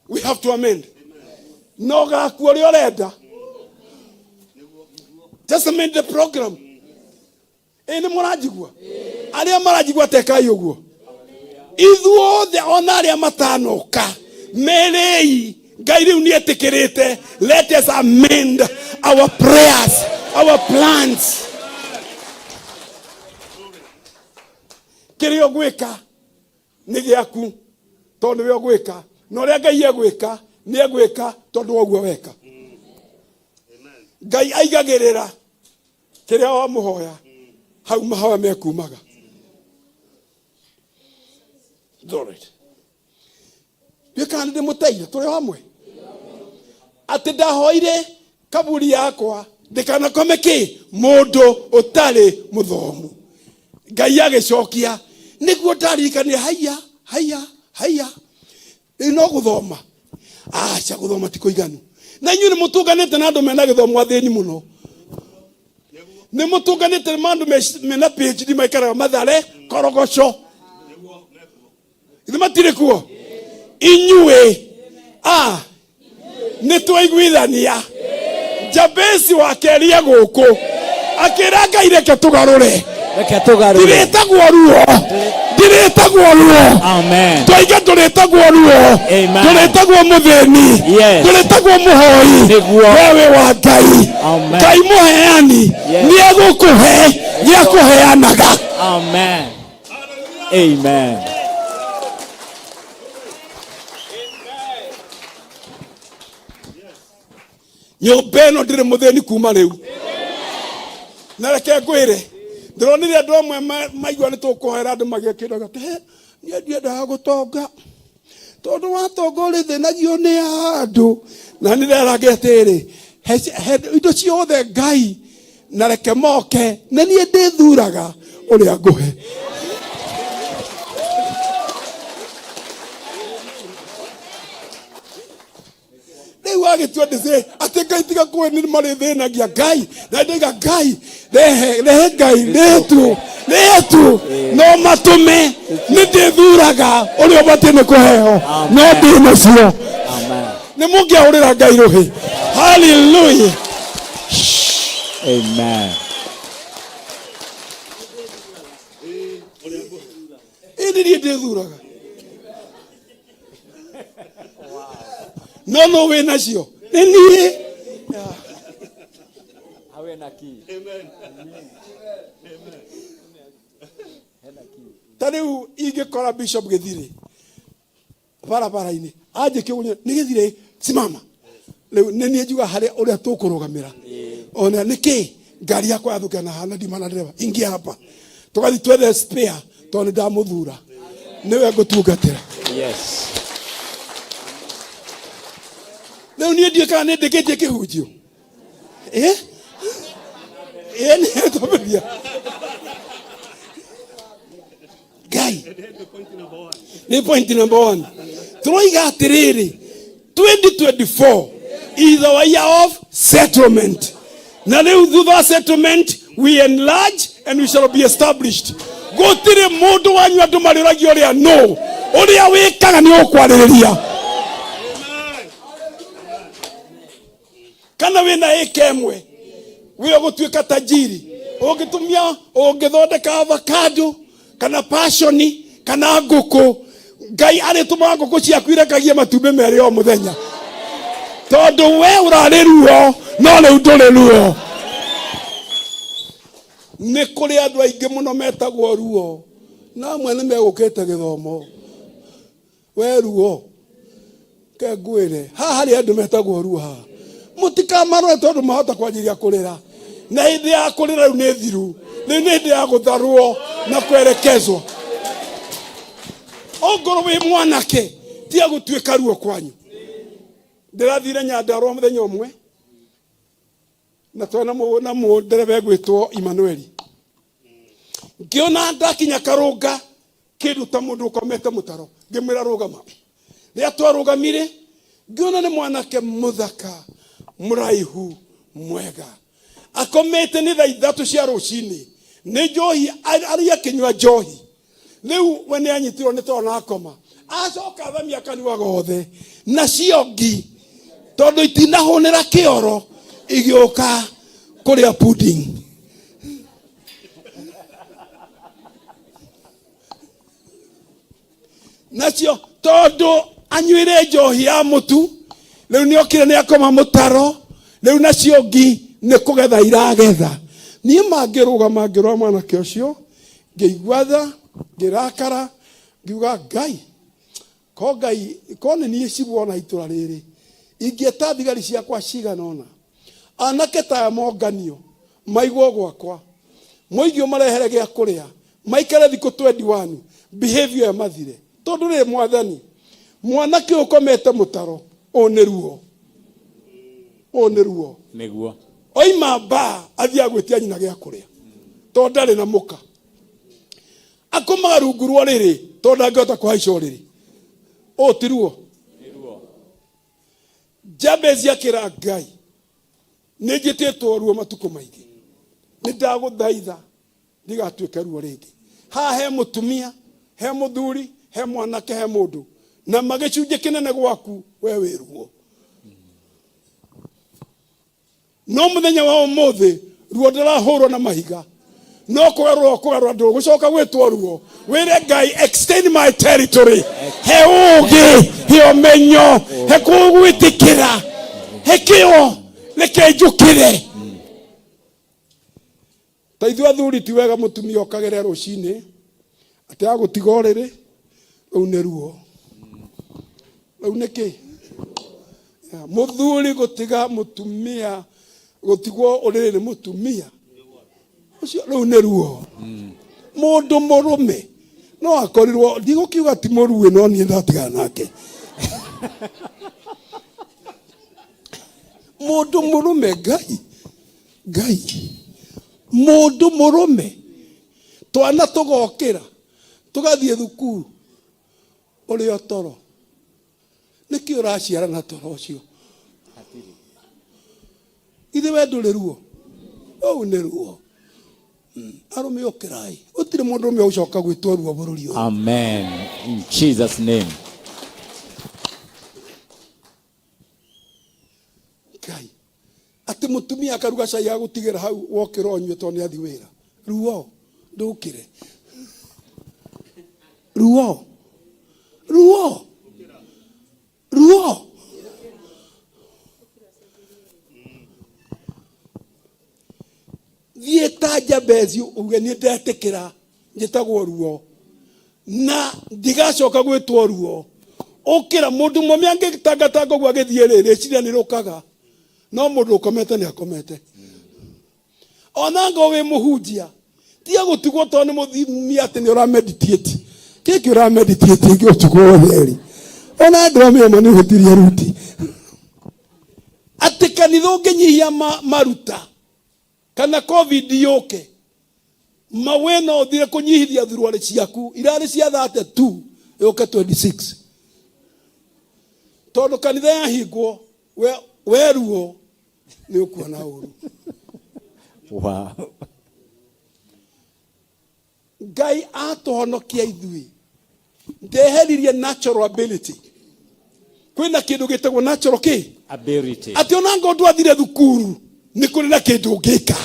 we have to amend no gakuo ri orenda just amend the program ene murajigwa aria marajigwa tekai uguo ithuo the onaria matanoka merei Ngai riu nietikirite let us amend our prayers our plans kirio gwika ni giaku tondu we gwika no ria Ngai egwika ni egwika tondu oguo weka Ngai aigagirira kiria wa muhoya hau mahoya mekumaga Dorit Bikandi muteire turi hamwe ati ndahoire kaburi yakwa ndikanakomeki mundu utari muthomu Ngai agicokia niguo ndarikania haya ino guthoma acha guthoma tikuiganu na inyu ni mutunganite na andu mena githomo athini muno ni mutunganite na andu mena PhD maikara Mathare korogoco ithimatire kuo inyue nĩ twaiguithania Jabesi wa keria guku akira Ngai reke tũgarũre ndiretagwo ruo amen tũiga tũretagwo ruo tũretagwo mũthĩni tũretagwo mũhoi wewe wa Ngai Ngai mũheani nĩ egũkũhe nĩ akũheanaga amen amen nyũmba ĩno ndĩrĩ mũthĩni kuma rĩu na reke ngwĩre ndĩronire andũ amwe maigua nĩ tũkũhera andũ magĩkĩraga niĩ ndiendaga gũtonga tondũ watonga ũrĩthĩnagio nĩ andũ na nĩnderaga atĩrĩ indo ciothe Ngai na reke moke na niĩ ndĩthuraga ũrĩa ngũhe rĩu agĩtua ndĩse atĩ Ngai tiga kũhe nĩ marĩthĩnagia Ngai na ndĩga Ngai rehe Ngai rĩtu no matũme nĩ ndĩthuraga ũrĩa ũbatiĩ nĩ kũheo no ndĩ nacio nĩ mũngĩahũrĩra Ngai rũhĩ hallelujah amen ĩndĩ niĩ ndĩthuraga no wĩ nacio nĩ niĩ awe na ki amen tariu ingĩkora Bishop Githiri barabara-inĩ anjĩkĩũria nĩ Githiri simama rĩu nĩ niĩ njuga harĩa ũrĩa tũkũrũgamĩra ona nĩkĩ ngari yakwa yathũkia na hana ndimana ndereba ingia hapa tũgathi twethe spare tondũ ndamũthura nĩwe ngũtungatĩra yes rĩu niĩ ndiĩ kana nĩ ndĩkĩtie kĩhunjio nĩ tũmĩria Ngai nĩ point number 1 tũroiga atĩrĩrĩ 2024 is the year of settlement na rĩu thutha wa settlement we enlarge and we shall be established gũtirĩ mũndũ wanyu andũ marĩũragia ũrĩa no ũrĩa wĩkaga nĩ ũkwarĩrĩria kana wĩna ĩka ĩmwe wĩ ũgũtuĩka tajiri ũngĩtumia ũngĩthondeka avocado kana passion kana ngũkũ Ngai arĩtũma ngũkũ ciaku irekagie matumbĩ merĩ o mũthenya tondũ we ũrarĩ ruo no rĩu ndũrĩ ruo nĩ kũrĩ andũ aingĩ mũno metagwo ruo na amwe nĩ megũkĩte gĩthomo we ruo ke ngwĩre haha harĩ andũ metagwo ruo haha mũtikamarore tondũ mahota kwanjĩrĩria kũrĩra na hĩndĩ ya kũrĩra rĩu nĩ thiru rĩu nĩ hĩndĩ ya gũtharwo na kwerekezwo ongorwo wĩ mwanake tia gũtuĩka ruo kwanyu ndĩrathire Nyandarua mũthenya ũmwe na twena mũndereba gwĩtwo Emmanueli ngĩona ndakinya karũnga kĩndũ ta mũndũ ũkomete mũtaro ngĩmwĩra rũgama rĩrĩa twarũgamire ngĩona nĩ mwanake mũthaka mũraihu mwega akomete nĩ thaa 3 cia rũcinĩ nĩ njohi arĩa kĩnyua njohi rĩu we nĩ anyitirwo nĩ toro na akoma acoka thamia kanua gothe na ciongi tondũ itinahũnĩra kĩoro igĩũka kũrĩa pudding nacio tondũ anyuire njohi ya mũtu rĩu nĩ okire nĩ akoma mũtaro rĩu nacio ngi nĩ kũgetha iragetha niĩ mangĩrũgama ngĩrora mwanake ũcio ngĩigua tha ngĩrakara ngiuga Ngai ko nĩ niĩ cibuona itũra rĩrĩ ingĩeta thigari ciakwa cigana ũna anake taya monganio maigwo gwakwa moigio marehere gĩa kũrĩa maikare thikũ 21 behavior ya mathire tondũ rĩ mwathani mwanake ũkomete mũtaro ũnĩ ruo nĩguo oima ba athia gwĩtia nyina gĩa kũrĩa tondũ ndarĩ na mũka akoma rungu rwa rĩrĩ tondũ ndangĩhota kũhaica rĩrĩ ti ruo Jabezi akĩra Ngai nĩ njĩtĩtwo ruo matukũ maingĩ nĩ ndagũthaitha ndigatuĩke ruo rĩngĩ ha he mutumia he muthuri he mwanake he mundu na magicunje kinene gwaku we wirwo no muthenya wa umuthi ruo ndirahurwo na mahiga no kugarwa ndu gucoka gwitwo ruo wire Ngai extend my territory he ugi he omenyo he kugwitikira he kio reke njukire taithu athuri ti wega mutumia okagere ruci-ini ati agutiga riri riu ni ruo riu niki muthuri gutiga mutumia gutigwo uriri ni mutumia ucio riu ni ruo mundu murume no akorirwo ndigukiuga ti muruwe no nie ndatigana nake mundu murume Ngai mundu murume twana tugokira tugathie thukuru uri otoro niki uraciara na toro ucio ithe wendure ruo au ne ruo arume okirai utire mundu me ucoka gwitwa ruo bururi uyu. Amen. In Jesus' name. Ngai ati mutumia akaruga cai ya gutigira hau wokira onywe to ni athi wira ruo ndukire ruo thieta Jabezi uge ni ndetikira njitagwo ruo na ndigacoka gwitwo ruo ukira mundu mume angitangata gwa githie riri ciria ni rukaga no mundu ukomete ni akomete ona ngo we muhunjia tia gutigwo to ni muthimia ati ni ura meditate kiki ura meditate ngi utigwo theri ona ndo me mani gutiria ruti ati kanitho nginyihia maruta kana covid yoke mawena othire kunyihithia thurwari ciaku irari cia 32 yoke 26 tondu kanitha yahingwo weruo ni ukuona uru. Wow. Ngai atuhonokia ithui ndeheririe natural ability kwina kindu gitagwo natural ability ati ona ngondu athire thukuru ni kuri na kindu ngika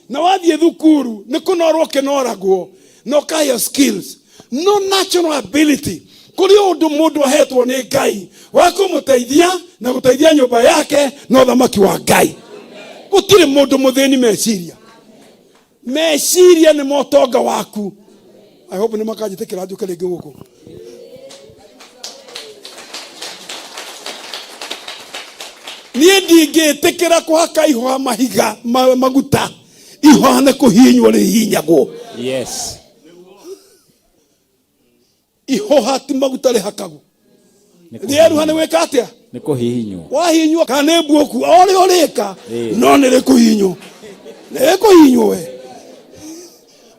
na wathie thukuru ni kunorwo kinoragwo no kaya skills no natural ability kuri undu mundu ahetwo ni Ngai wa kumuteithia na guteithia nyumba yake no thamaki wa Ngai gutire mundu muthini meciria ni motonga waku. I hope ni makajitekera njuke ringi guku nie ndingitikira kuhaka ihwa mahiga maguta ihwa na kuhinywo ri hinyagwo. Yes. Ihwa hati maguta ri hakagu rieru hane weka atia ni kuhinywo wahinywo kana mbuoku ori orika no ni ri kuhinywo we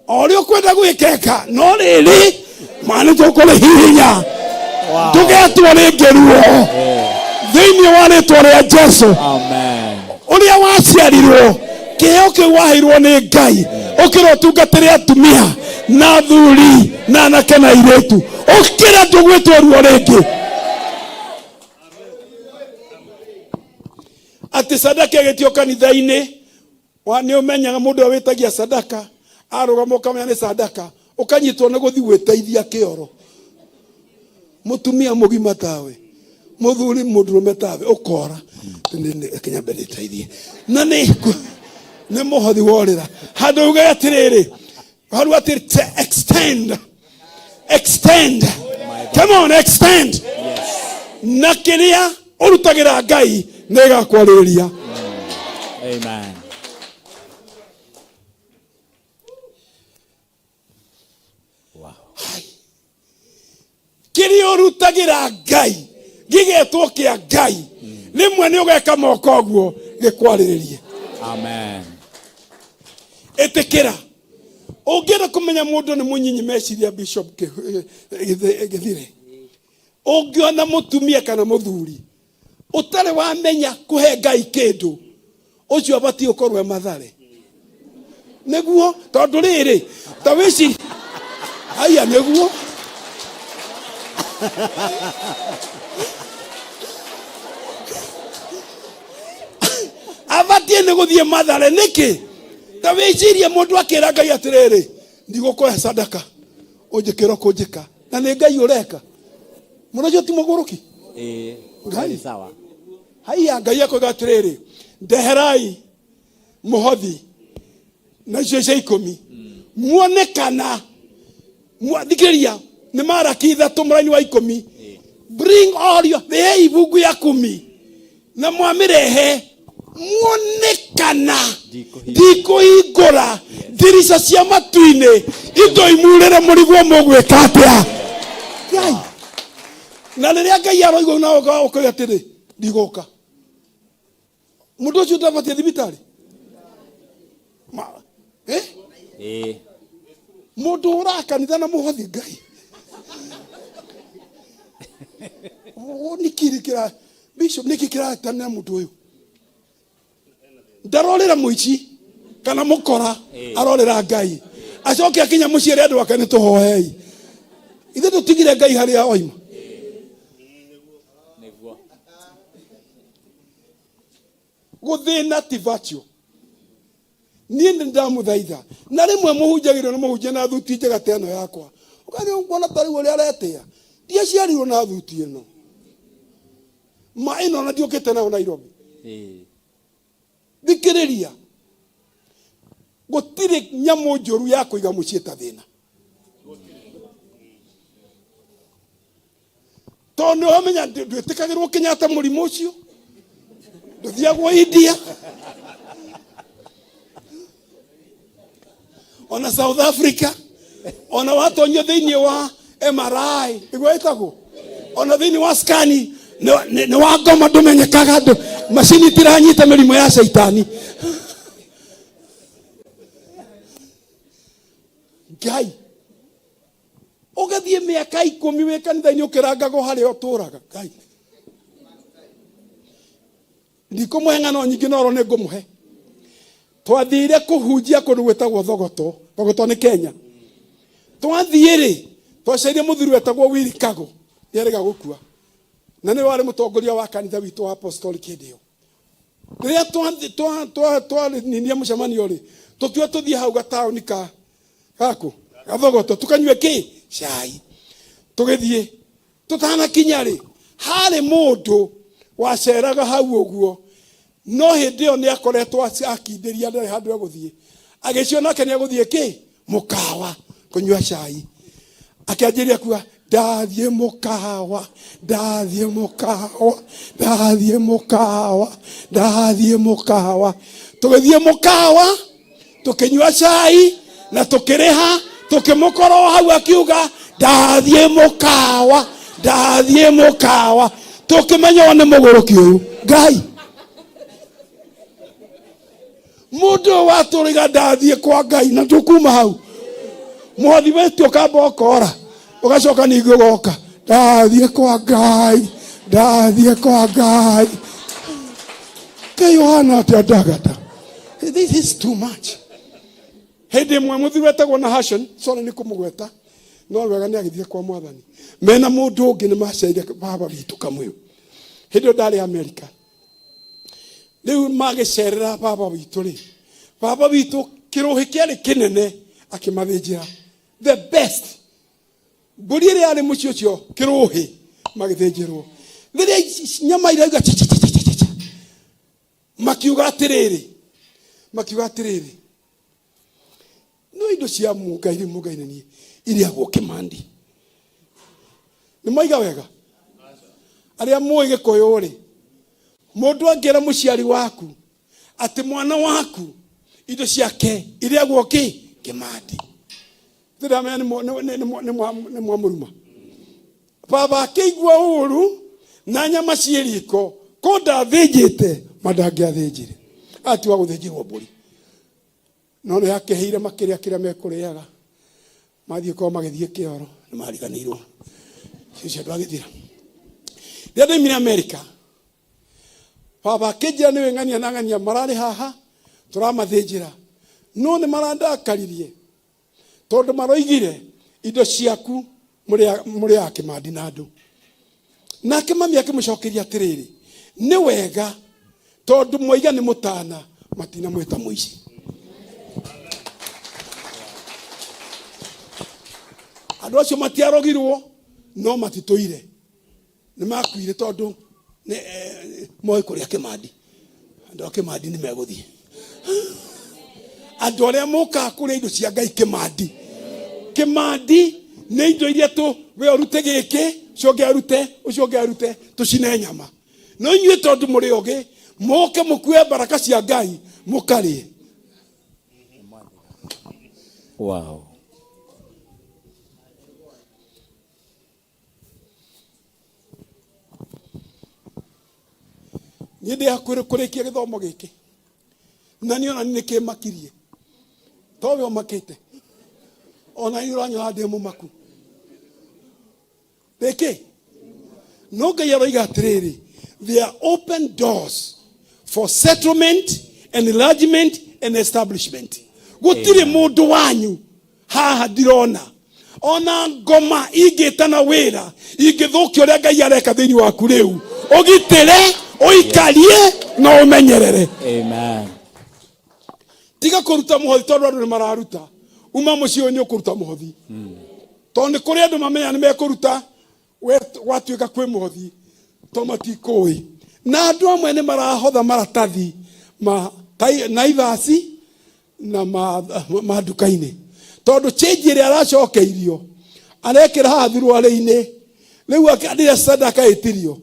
ori okwenda gwikeka no riri mani tukuri hinya tugetwo ringi ruo thiini wa ritwa ria Jesu. Amen. Uria waciarirwo kiheo kiu wahirwo ni Ngai ukira utungatire atumia na thuri na anake na iretu ukira ndugwitwo ruo ringi ati sadaka igitio kanitha-ini ni umenyaga mundu awitagia sadaka arugama ukamenya ni sadaka ukanyitwo ni guthi gwiteithia kioro mutumia mugima tawe muthuri mundurume tawe ukora kinya mbere teithie na ni muhothi worira handu uga atiriri haru atir extend come on extend. Yes. Na kiria urutagira Ngai nega kwariria. Amen. Wow. Kiria urutagira Ngai gigetwo kia Ngai rimwe ni ugeka moko guo gikwaririe. Amen. Etekera ongera kumenya mundu ni munyinyi meciria Bishop Githiri ongiona mutumia kana muthuri utare wamenya kuhe Ngai kindu ucio abati ukorwe mathare neguo tondu riri ta wici Aya neguo. Abatie ne guthie mathare niki. Ta wicirie mundu akira Ngai atiriri. Ndigũkũhe sadaka. Ũnjĩkĩra kũnjĩka. Na nĩ Ngai ũreka. Mũnajua ti mũgũrũki? Ngai sawa. Haya Ngai akoiga atiriri. Ndeherai mũhothi. Na icio 10. Muonekana. Thikĩrĩria. Nĩ maraki 3 mũraini wa 10. Bring all your. Wehei ibungu ya 10. Na mwamirehe. Muonekana. Ndikũhingũra ndirica cia matu-inĩ indo imurĩre mũrigwo mũgwĩka atĩa. Ngai. Na rĩrĩa Ngai aroigwo na ũkoiga atĩrĩ ndigũka. Mũndũ ũcio ndabatie thibitarĩ. Mũndũ ũrakanitha na mũhothi Ngai. Nikirikira bishop nikikira tana mũndũ ũyũ. Ndarorera muici kana mukora arorera Ngai. Acoke akinya muciere andu ake nituhohei. Ithe tutigire Ngai haria oima. Neguo. Guthina ti virtue. Nie ndamuthaitha. Na rimwe muhunjagirwo na muhunjia na thuti njega teno yakwa. Ukari ngona tari uri aretia. Dia ciarirwo na thuti ino. Ma ino na ndiokete na Nairobi. Thikĩrĩria. Gũtirĩ nyamũ njũru ya kũiga mũciĩ ta thĩna. Tondũ ũmenya ndwĩtĩkagĩrwo Kenyatta mũrimũ ũcio. Ndũthiagwo India. Ona South Africa. Ona watonyio thĩinĩ wa MRI. Iguo ĩtagwo. Ona thĩinĩ wa scan. Nĩ wa ngoma ndũmenyekaga andũ. Macini tiranyita mĩrimũ ya shaitani. Ngai. Ũgathie mĩaka 10 wĩ kanitha-inĩ ũkĩrangagwo harĩa ũtũraga. Ngai. Ndikũmũhe ng'ano nyingĩ no nĩ ngũmũhe. Twathire kũhunjia kũndũ gwĩtagwo Thogoto. Thogoto nĩ Kenya. Twathiĩ-rĩ, twaceria mũthuri wetagwo Wilikago. Nĩarega gũkua. Na nĩ warĩ mũtongoria wa kanitha witũ wa apostolic hĩndĩ ĩyo. Rĩrĩa twaninia mũcemanio-rĩ, tũkiuga tũthiĩ hau gataũni gaku Gathogoto tukanyue kĩ cai. Tũgĩthiĩ tũtanakinya-rĩ, harĩ mũndũ waceraga hau ũguo, no hĩndĩ ĩyo nĩ akoretwo akindĩria ndarĩ handũ egũthiĩ. Agĩciona nake nĩ egũthiĩ kĩ mũkawa kũnyua cai. Akĩanjĩrĩria kuga ndathiĩ mũkawa, ndathiĩ mũkawa, ndathiĩ mũkawa, ndathiĩ mũkawa. Tũgĩthiĩ mũkawa, tũkĩnyua cai na tũkĩrĩha, tũkĩmũkora hau akiuga ndathiĩ mũkawa, ndathiĩ mũkawa. Tũkĩmenya nĩ mũgũrũki ũyũ. Ngai. Mũndũ watũrĩga ndathiĩ kwa Ngai na tũkuma hau. Mũhothi wetu ũkamba ũkora. Ugacoka ningĩ ũgoka. Ndathiĩ kwa Ngai, ndathiĩ kwa Ngai. Ngai ũhana atĩa ndagata. This is too much. Hĩndĩ ĩmwe mũthuri wetagwo na Hashon, sorry nĩ kũmũgweta, no wega nĩ agĩthiĩ kwa Mwathani. Mena mũndũ ũngĩ nĩ maceire baba witũ kamũyũ. Hĩndĩ ĩyo ndarĩ Amerika. Rĩu magĩcerera baba witũ-rĩ. Baba witũ kĩrũhĩ kĩarĩ kĩnene akĩmathĩnjĩra. The best. Mbũri ĩrĩa yarĩ mũciĩ ũcio kĩrũhĩ magĩthĩnjĩrwo. Rĩrĩa nyama irauga makiuga atĩrĩrĩ. No indo cia Mungai nĩ iriagwo kĩmandi. Nĩ maiga wega. Arĩa mũĩ Gĩkũyũ-rĩ, mũndũ angĩra mũciari waku atĩ mwana waku indo ciake iriagwo kĩmandi. Ndĩramenya nĩ mwamũruma. Baba akĩigua ũũru na nyama ciĩriko ko ndathĩnjĩte mandangĩathĩnjire. Atua gũthĩnjĩrwo mbũri. No nĩ akĩheire makĩrĩa kĩrĩa mekũrĩaga. Mathiĩ kwa magĩthiĩ kĩoro nĩ mariganĩirwo. Cicio ndwagĩthira. Rĩrĩa ndoimire Amerika, baba akĩnjĩra nĩ ng'ania na ng'ania mararĩ haha tũramathĩnjĩra. No nĩ marandakaririe. Tondũ maroigire indo ciaku muri yake madinado nake mami akimucokeria atiriri ni wega tondu moiga ni mutana matina mwita muici andu acio matiarogirwo no matituire ni makuire tondu moi kuria kimadi andu akimadi ni meguthie andu aria muka kuria indo cia Ngai kimadi ni indo iria tu we orute giki cionge arute tucine nyama no inyue tondu muri ogi muke mukue baraka cia Ngai mukarie. Wow. Nyende yakure kurikia githomo giki na niona ni kimakirie towe omakite ona iranyo ndemo maku peke no Ngai aroiga atiriri there are open doors for settlement and enlargement and establishment. Gutire mundu wanyu haha dirona ona ngoma igitana wira igithukio ria Ngai areka thiini waku riu ugitire oikarie na umenyerere. Amen. Tiga kuruta muhothi tondu andu ni mararuta uma mucio ni ukuruta muhothi tondu kuri andu mamenya ni mekuruta watuika kwi muhothi tomati koi na andu amwe ni marahotha maratathi na ithasi na maduka-ini tondu change ria aracokeirio arekira haha thiruare-ini riu akadira sadaka itirio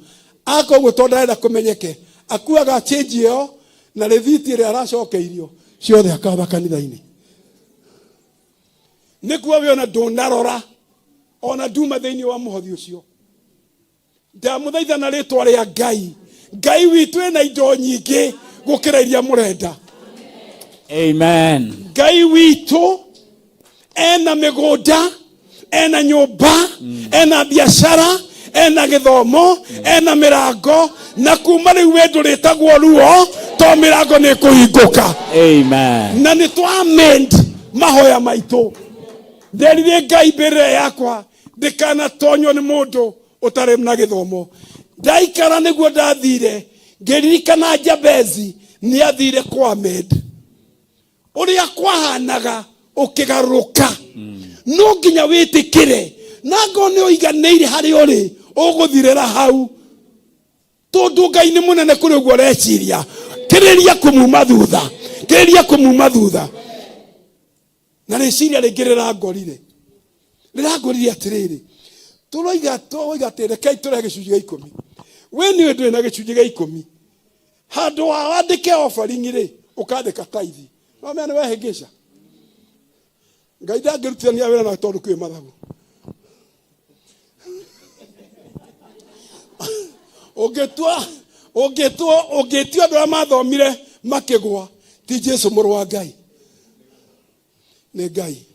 akogwo tondu arenda kumenyeke akuaga change yo na rethiti ria aracokeirio ciothe akaba kanitha-ini nikuwa we ona ndunarora ona nduma thiini wa muhothi ucio ndamuthaitha na ritwa ria Ngai witu ena indo nyingi gukira iria murenda. Amen. Ngai witu ena migunda ena nyumba ena biashara ena githomo ena mirango na kuma riu wendu ritagwo ruo to mirango ni kuhinguka. Amen. Na ni twamend mahoya maitu nderire Ngai mbere yakwa ndikana tonyo ni mundu utari na githomo ndaikara niguo ndathire ngiririkana Jabezi ni athire kwa med uria kwahanaga ukigaruka no nginya witikire nago ni uiganeire hari uri uguthirira hau tondu Ngai ni munene kuri uguo reciria kiriria kumuma thutha na reciria ringirira ngorire atiriri turoiga terekai ture gicunji gia 10 we ni wendu na gicunji gia 10 handu wa wandike offering ri ukandika tithe no mena wehengesha Ngai ndangirutithania wira na tondu kwi mathabu ogetwa andu mathomire makigwa ti Jesu muru wa Ngai ni Ngai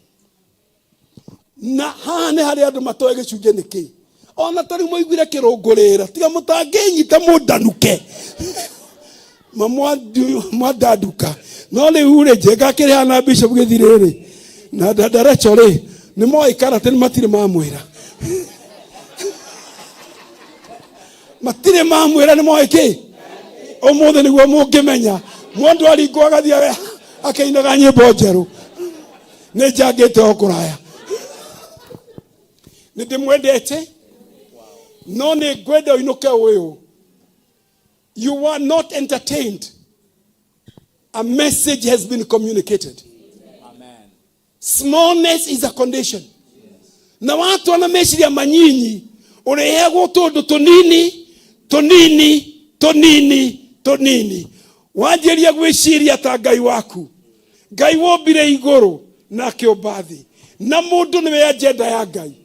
na hane hari andu matoe gicunje niki ona tari moigwire kirungurira tiga mutanginyita mundanuke mwadanduka no riu ri njenga kiri hana Bishop Githiri na dadarecho ri ni moikara tani matire mamwira ni moike omothe niguo mungimenya mundu aringo agathia akainaga nyimbo njeru ni njangite okuraya nindimwendete no ni gwenda uinuke uyu you are not entertained. A message has been communicated. Amen. Smallness is a condition. Na watu wana meciria manyinyi urehegwo tundu tunini wanjeria gwiciria ta Ngai waku Ngai wombire iguru na kiumbathi na mundu niwe agenda ya Ngai.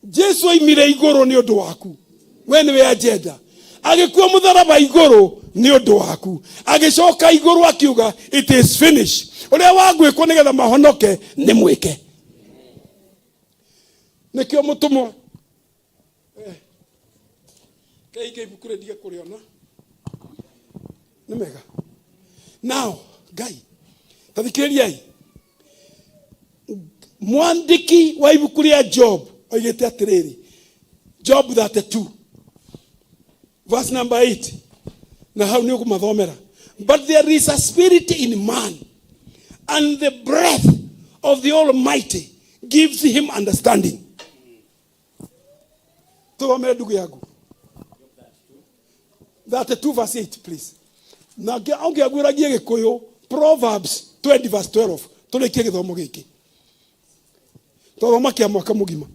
Jesu aimire iguru ni undu waku we niwe agenda agikuwa mutharaba iguru ni undu waku agicoka iguru akiuga it is finished uria wagwikwo nigetha mahonoke ni mwike nikio mutumwa kai bukure diga kuriona ni mega now Ngai tathikiriai mwandiki wa ibuku ria Job oigete atiriri, Job 32 verse number 8, na hau ni ukumathomera. But there is a spirit in man, and the breath of the Almighty gives him understanding. Tuomere ndugu yangu. 32 verse 8, please. Na ongeagwiragie Gikuyu, Proverbs 20 verse 12. Tulekie githomo giki. Tuthoma kia mwaka mugima.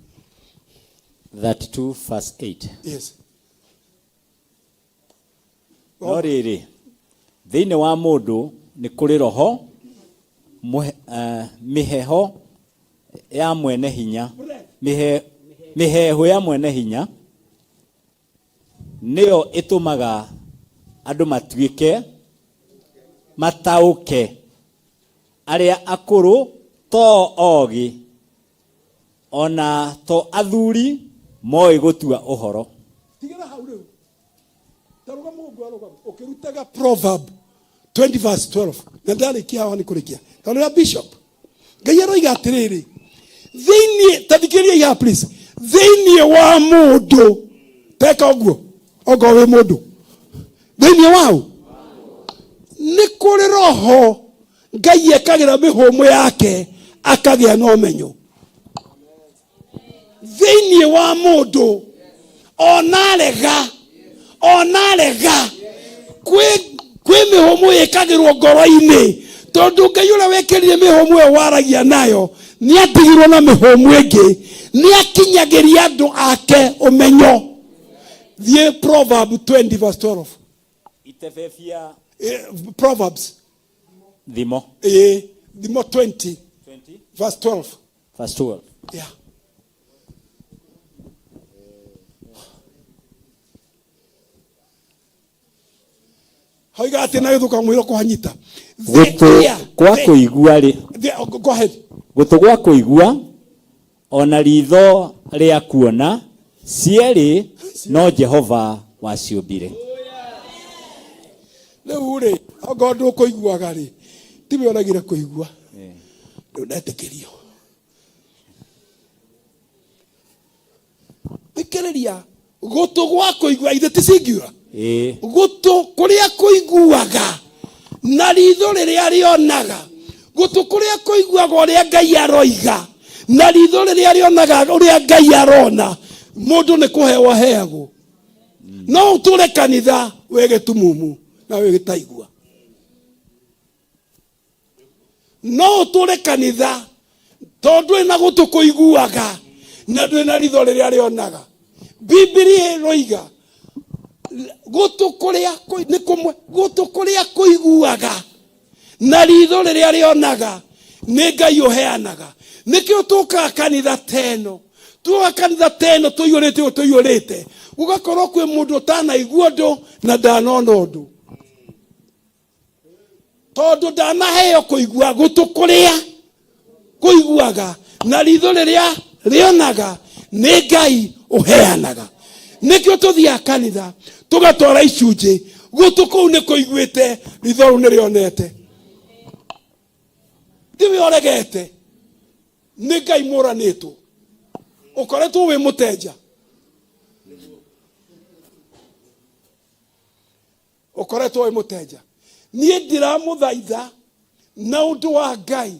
32 verse 8. Yes. No riri, thiini wa mundu ni kuri roho miheho ya mwene hinya, miheho ya mwene hinya niyo itumaga andu matuike matauke, aria akuru to ogi, ona to athuri moi gutua uhoro. Tigera hau riu. Taruga mungu aruga ukirutaga Proverb 20 verse 12. Na ndarikia hawa ni kurikia. Taruga bishop. Ngai aroiga atiriri. Thiini tathikiria ya please. Thiini wa mundu teka oguo. Ogo we mundu. Thiini wao. Ni kuri roho Ngai ekagira mihomo yake akagia no menyo. Thiini wa mundu onarega kwi mihomo yekagirwo ngoro-ini, tondu Ngai uria wekirire mihomo yo waragia nayo ni atigirwo na mihomo ingi, ni akinyagiria andu ake umenyo. The Proverb 20 verse 12. Itefefia Proverbs Dhimo 20 verse 12. Verse 12. Yeah. Haiga ati nayo thuka mwiro kuhanyita. Gutu kwa kuigua ri. Go ahead. Gutu kwa kuigua ona ritho ria kuona cieri no Jehova waciumbire. Riu ri God ukuiguaga ri tiwe oragira kuigua. Riu ndetekerio. Bikiriria gutu kwa kuigua ithe tisingiura. Gutu kuria kuiguaga na ritho riria rionaga, gutu kuria kuiguaga uria Ngai aroiga na ritho riria rionaga uria Ngai arona, mundu ni kuhewa heago. No uture kanitha wege tumumu na wege taigua. No uture kanitha tondu ina gutu kuiguaga na ndwina ritho riria rionaga. Biblia iroiga gutu kuria kuiguaga na ritho riria rionaga ni Ngai uheanaga. Nikio tuka kanitha teno tuyurite ugakorwo kwi mundu tanaigua ndu na ndanona undu, tondu ndanaheo kuigua. Gutu kuria kuiguaga na ritho riria rionaga ni Ngai uheanaga. Nikio tuthia kanitha tugatwara icunji gutu kuu ni kuiguite ritho ru ni rionete. Tiwe oregete ni Ngai muranitwo ukoretwo wi mutenja, ukoretwo wi mutenja. Nie ndiramuthaitha na undu wa Ngai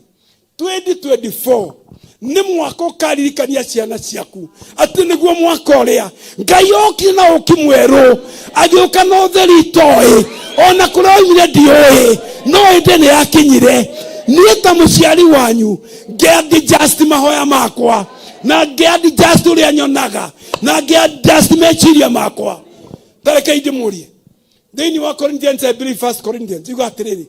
2024 ni mwaka ukaririkania ciana ciaku ati niguo mwaka uria Ngai okire na ukimweru agiuka no theri toi ona kuria oimire ndioi no inde ni yakinyire. Nie ta muciari wanyu ngeadjust mahoya makwa na ngeadjust uria nyonaga na ngeadjust mechiria makwa. Tareke ndimurie thiini wa Corinthians, I believe 1 Corinthians, you got it.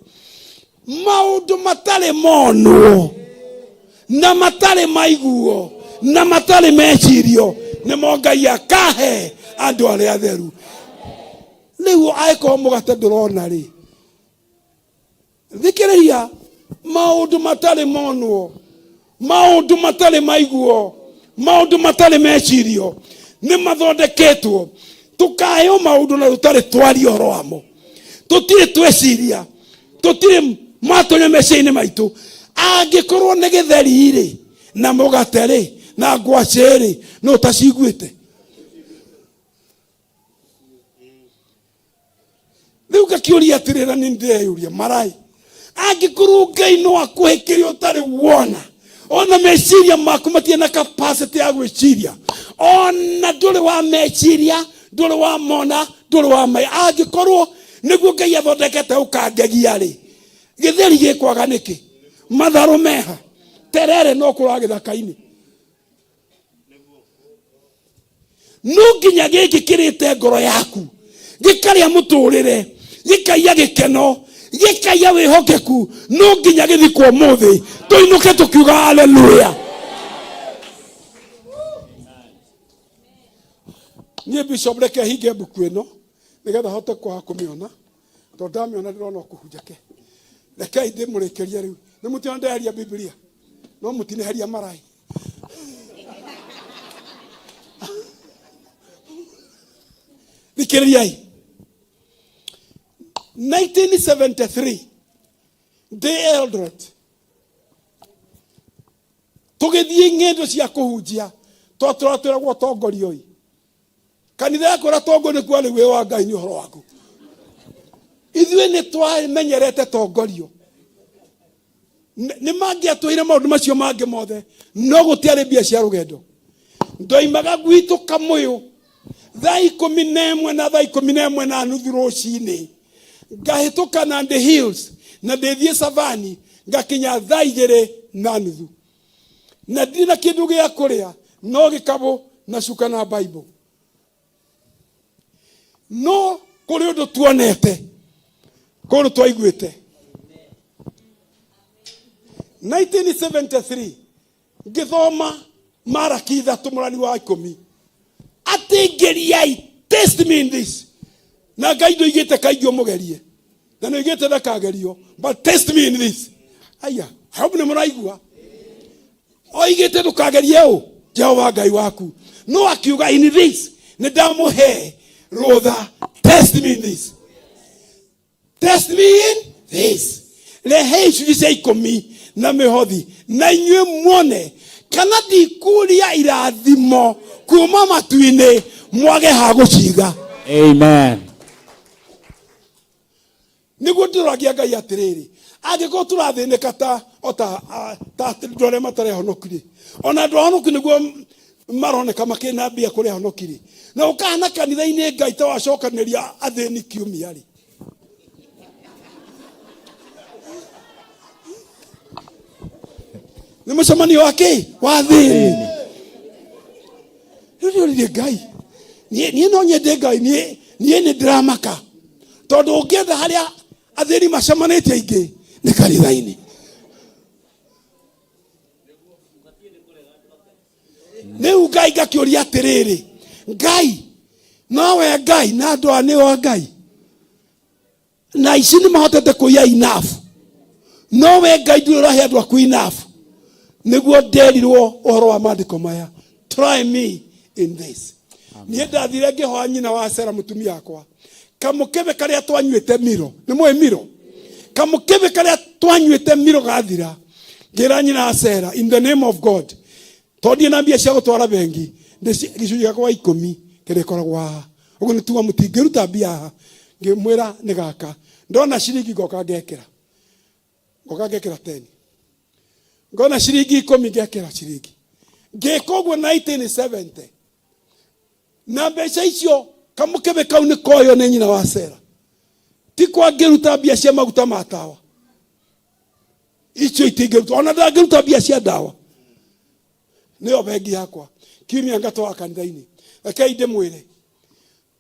Maundu matare mono na matare maiguo na matare mechirio ne Ngai akahe andu aria atheru. Riu aiko mugate ndurona ri thikiriria maundu matare mono, maundu matare maiguo, maundu matare mechirio ni mathondeketwo tukayo maundu na rutare twari oroamo tutire tweciria tutire matonya meciini maitu. Angikorwo ne githeri ri na mũgate na ngwacĩ no taciguĩte. Rĩu ngakĩũria atĩrĩra nĩ ndĩreyũria marai angĩkorwo Ngai no akũhe kĩrĩa ũtarĩ wona, ona meciria maku matirĩ na capacity ya gwĩciria, ona ndũrĩ wa meciria, ndũrĩ wa mona, ndũrĩ wa mai, angĩkorwo nĩguo Ngai athondekete ũkangegia gĩtheri gĩkwaga nĩkĩ? Matharũ meha, terere no kũra gĩthaka-inĩ. No nginya gĩkĩ kĩrĩte ngoro yaku gĩkarĩa mũtũrĩre, gĩkaiya gĩkeno, gĩkaiya wĩhokeku, no nginya gĩthikwo mũthĩ tũinũke tũkiuga haleluya. Niĩ Bishop reke hinge mbuku ĩno nĩgetha hote kwaga kũmĩona, tondũ ndamĩona ndĩrona kũhunjake. Rekei ndĩmũrĩkĩrie rĩu. Nĩ mũtiona ndeheria Biblia, no mũtineheria marai. Thikĩrĩriai. 1973 Day Eldoret tũgĩthiĩ ng'endo cia kũhunjia twatũratwĩragwo tongoria ũyũ. Kanitha yakũra tongoria nĩkuo rĩu wĩ wa Ngai nĩ ũhoro waku. Ithuĩ nĩ twamenyerete tongorio. Nĩ mangĩatwĩire maũndũ macio mangĩ mothe, no gũtiarĩ mbia cia rũgendo. Ndoimaga gwitũ Kamũyũ thaa 11 na thaa 11:30 rũci-inĩ, ngahĩtũka Nandi Hills na ndĩthiĩ Savani, ngakinya thaa 2:30, na ndirĩ na kĩndũ gĩa kũrĩa no gĩkabũ na cuka na Bible. No kũrĩ ũndũ tuonete, kũrĩ twaiguĩte. 1973 ngĩthoma Maraki 3 mũrani wa 10, atĩ ngeriai, test me in this. Na Ngai ndoigĩte kaingĩ mũgerie, na ndoigĩte ndakagerio, but test me in this. Aya, hope nĩ mũraigua. Oigĩte ndũkagerie ũũ Jehova Ngai waku, no akiuga in this nĩ ndamũhe rũtha, test me in this. Test me in this. Rehe icunjĩ cia 10 na mĩhothi, na inyuĩ muone kana ndikuria irathimo kuma matu-inĩ mwage ha gũciga. Amen. Nĩguo ndĩragia Ngai atĩrĩrĩ, angĩkorwo tũrathĩnĩka ta andũ arĩa matarehonokire, ona andũ ahonoku nĩguo maroneka makĩna mbia kũrĩa honokire, na ũkahana kanitha-inĩ Ngai ta wacokanĩria athĩni kiumia rĩ. Nĩ mũcemanio wake wa thĩni. Nĩ Ngai. Niĩ no nyende Ngai, niĩ nĩ ndĩramaka. Tondũ ũngĩetha harĩa athĩni macemanĩtie aingĩ nĩ kanitha-inĩ. Rĩu Ngai ngakĩũria atĩrĩrĩ, Ngai, nowe Ngai na andũ a nĩo Ngai, na ici nĩ mahotete kũiya enough, nowe Ngai ndũrĩ ũrahe andũ aku enough, nĩguo nderirwo ũhoro wa maandĩko maya, try me in this. Niĩ ndathire ngĩhoya nyina wa Sera mũtumia wakwa, kamũkebe karĩa twanyuĩte miro, nĩ mũĩ miro, kamũkebe karĩa twanyuĩte miro gathira, ngĩra nyina wa Sera, in the name of God, tondĩ na mbia cia gũtwara bengi, gĩcunjĩ gĩakwa 10 kĩrĩa gĩkoragwo haha, ũguo nĩ tuga mũtingĩruta mbia haha. Ngĩmwĩra nĩ gaka, ndona ciringi ngoka ngekĩra 10, ngona ciringi 10 ngekĩra ciringi, ngĩka ũguo 1970, na mbeca icio kamũkebe kau nĩ koyo nĩ nyina wa Sera, ti kwa ngĩruta mbia cia maguta ma tawa, icio itingĩruta, ona ndangĩruta mbia cia ndawa. Nĩyo bengi yakwa, kiumia ngatwara kanitha-inĩ. Rekei ndĩmwĩre,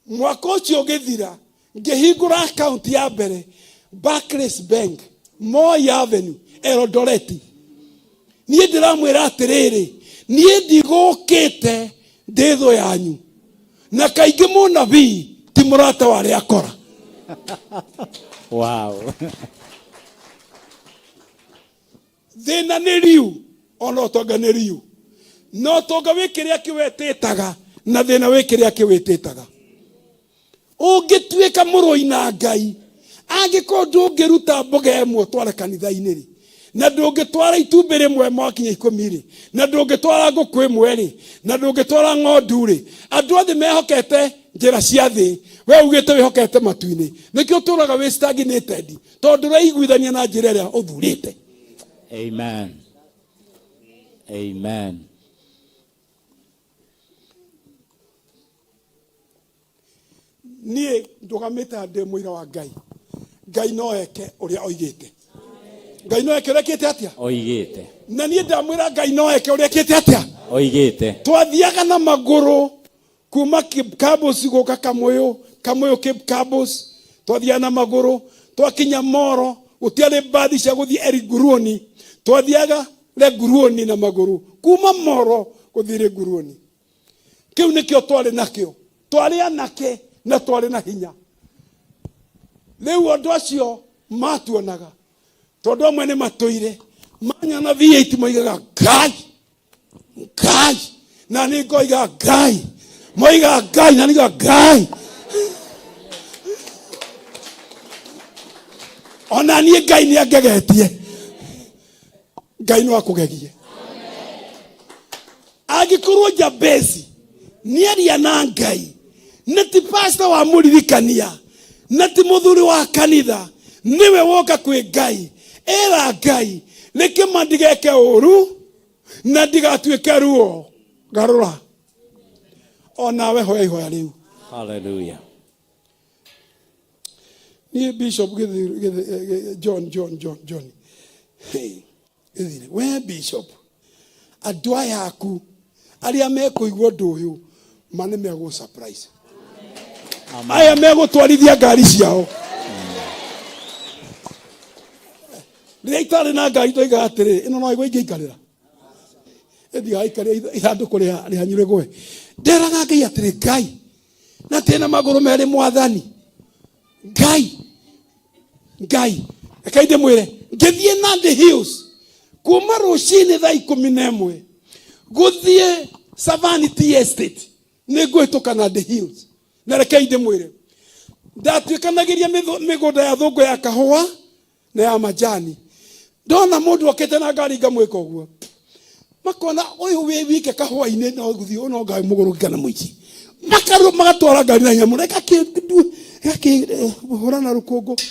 mwaka ũcio ũgĩthira, ngĩhingũra account ya mbere Barclays Bank, Mahoya Avenue, Eldoret. Niĩ ndĩramwĩra atĩrĩrĩ, niĩ ndigũkĩte ndĩ thũ yanyu, na kaingĩ mũnabii ti mũrata wa arĩa akora. Wow. Thĩna nĩ riu, ona ũtonga nĩ riu. No tonga wĩ kĩrĩa kĩwĩtĩtaga, na thĩna wĩ kĩrĩa kĩwĩtĩtaga. Ũngĩtuĩka mũrũi na Ngai, angĩkorwo ndũngĩruta mboga ĩmwe tware kanitha-inĩ rĩ, na ndũngĩtwara itumbĩ rĩmwe mwakinya 10 na ndũngĩtwara ngũkũ ĩmwe rĩ na ndũngĩtwara ng'ondu rĩ andũ othe mehokete njĩra cia thĩ we ugĩte wĩhokete matu-inĩ nĩkĩo ũtũraga wĩ stagnated tondũ ũraiguithania na njĩra ĩrĩa ũthurĩte. Amen. Amen. Niĩ ndũgamĩte ndĩ mũira wa Ngai. Ngai no eke ũrĩa oigĩte. Ngai no eke ũrĩa ekĩte atĩa? Oigĩte. Na niĩ ndamwĩra Ngai no eke ũrĩa ekĩte atĩa? Oigĩte. Twathiaga na magũrũ kuma Cape Cabos gũka Kamũyũ Cape Cabos twathiaga na magũrũ twakinya Moro gũtiarĩ mbathi cia gũthiĩ Eriguruoni twathiaga Leguruoni na magũrũ kuma Moro gũthiĩ Leguruoni. Kĩu nĩkĩo twarĩ nakĩo twarĩ anake na twarĩ na hinya. Rĩu andũ acio matuonaga tondũ amwe nĩ matũire manyona V8 moigaga Ngai na nĩ ngoiga Ngai moiga Ngai na nĩ Ngai ona niĩ Ngai nĩ angegetie. Ngai no akũgegie. Angĩkorwo Jabezi nĩ aria na Ngai na ti pastor wa mũririkania na ti mũthuri wa kanitha niwe woka kwĩ Ngai era Ngai reke mandigeke ũru na ndigatuĩke ruo garũra onawe hoya ihoya rĩu. Hallelujah. Niĩ Bishop John Githiri we Bishop andũ aya aku arĩa mekũigua ũndũ ũyũ mane megũ surprise. Aya megũtwarithia ngari ciao. Rĩrĩa itarĩ na ngari toiga atĩrĩ ĩno no igũingĩikarĩra ethiga ikarĩa ithandũkũ rĩa nyũrĩgwe nderaga Ngai atĩrĩ Ngai na tena magũrũ merĩ mwathani Ngai reke ndĩmwĩre ngĩthiĩ Nandi Hills kuma rũciinĩ thaa 11 gũthiĩ Savannah Tea Estate nĩngũhĩtũka Nandi Hills na reke ndĩmwĩre ndatuĩkanagĩria mĩgũnda ya thũngũ ya kahũa na ya majani ndona mũndũ okĩte na ngari ngamwĩka ũguo makona ũyũ wĩ wike kahũa-inĩ no gũthiĩ no Ngai mũgũrũ kana mũici magatwara ngari na nyamũ reka hũra na rũkũngũ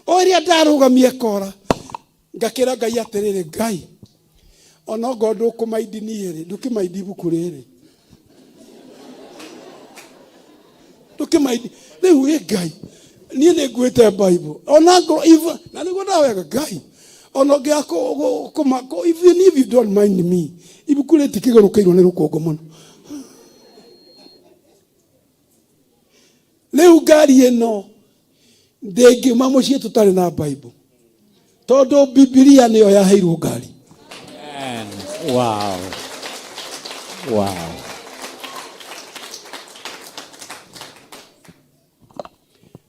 o ĩrĩa ndarũgamie kora ngakĩra Ngai atĩrĩrĩ Ngai ona ngo ndũkũmaindi niĩ ndũkĩmaindi ibuku rĩrĩ ndũkĩmaindi rĩu Ngai niĩ nĩnguĩte Bible ona ngo na nĩguo ndawega Ngai ono ngĩakũ even if you don't mind me ibuku rĩtikĩgũrũkĩirwo nĩ rũkũngũ mũno. Rĩu ngari ĩno ndĩngiuma mũciĩ tũtarĩ na Bible tondũ Biblia nĩyo yaheirwo ngari. Wow.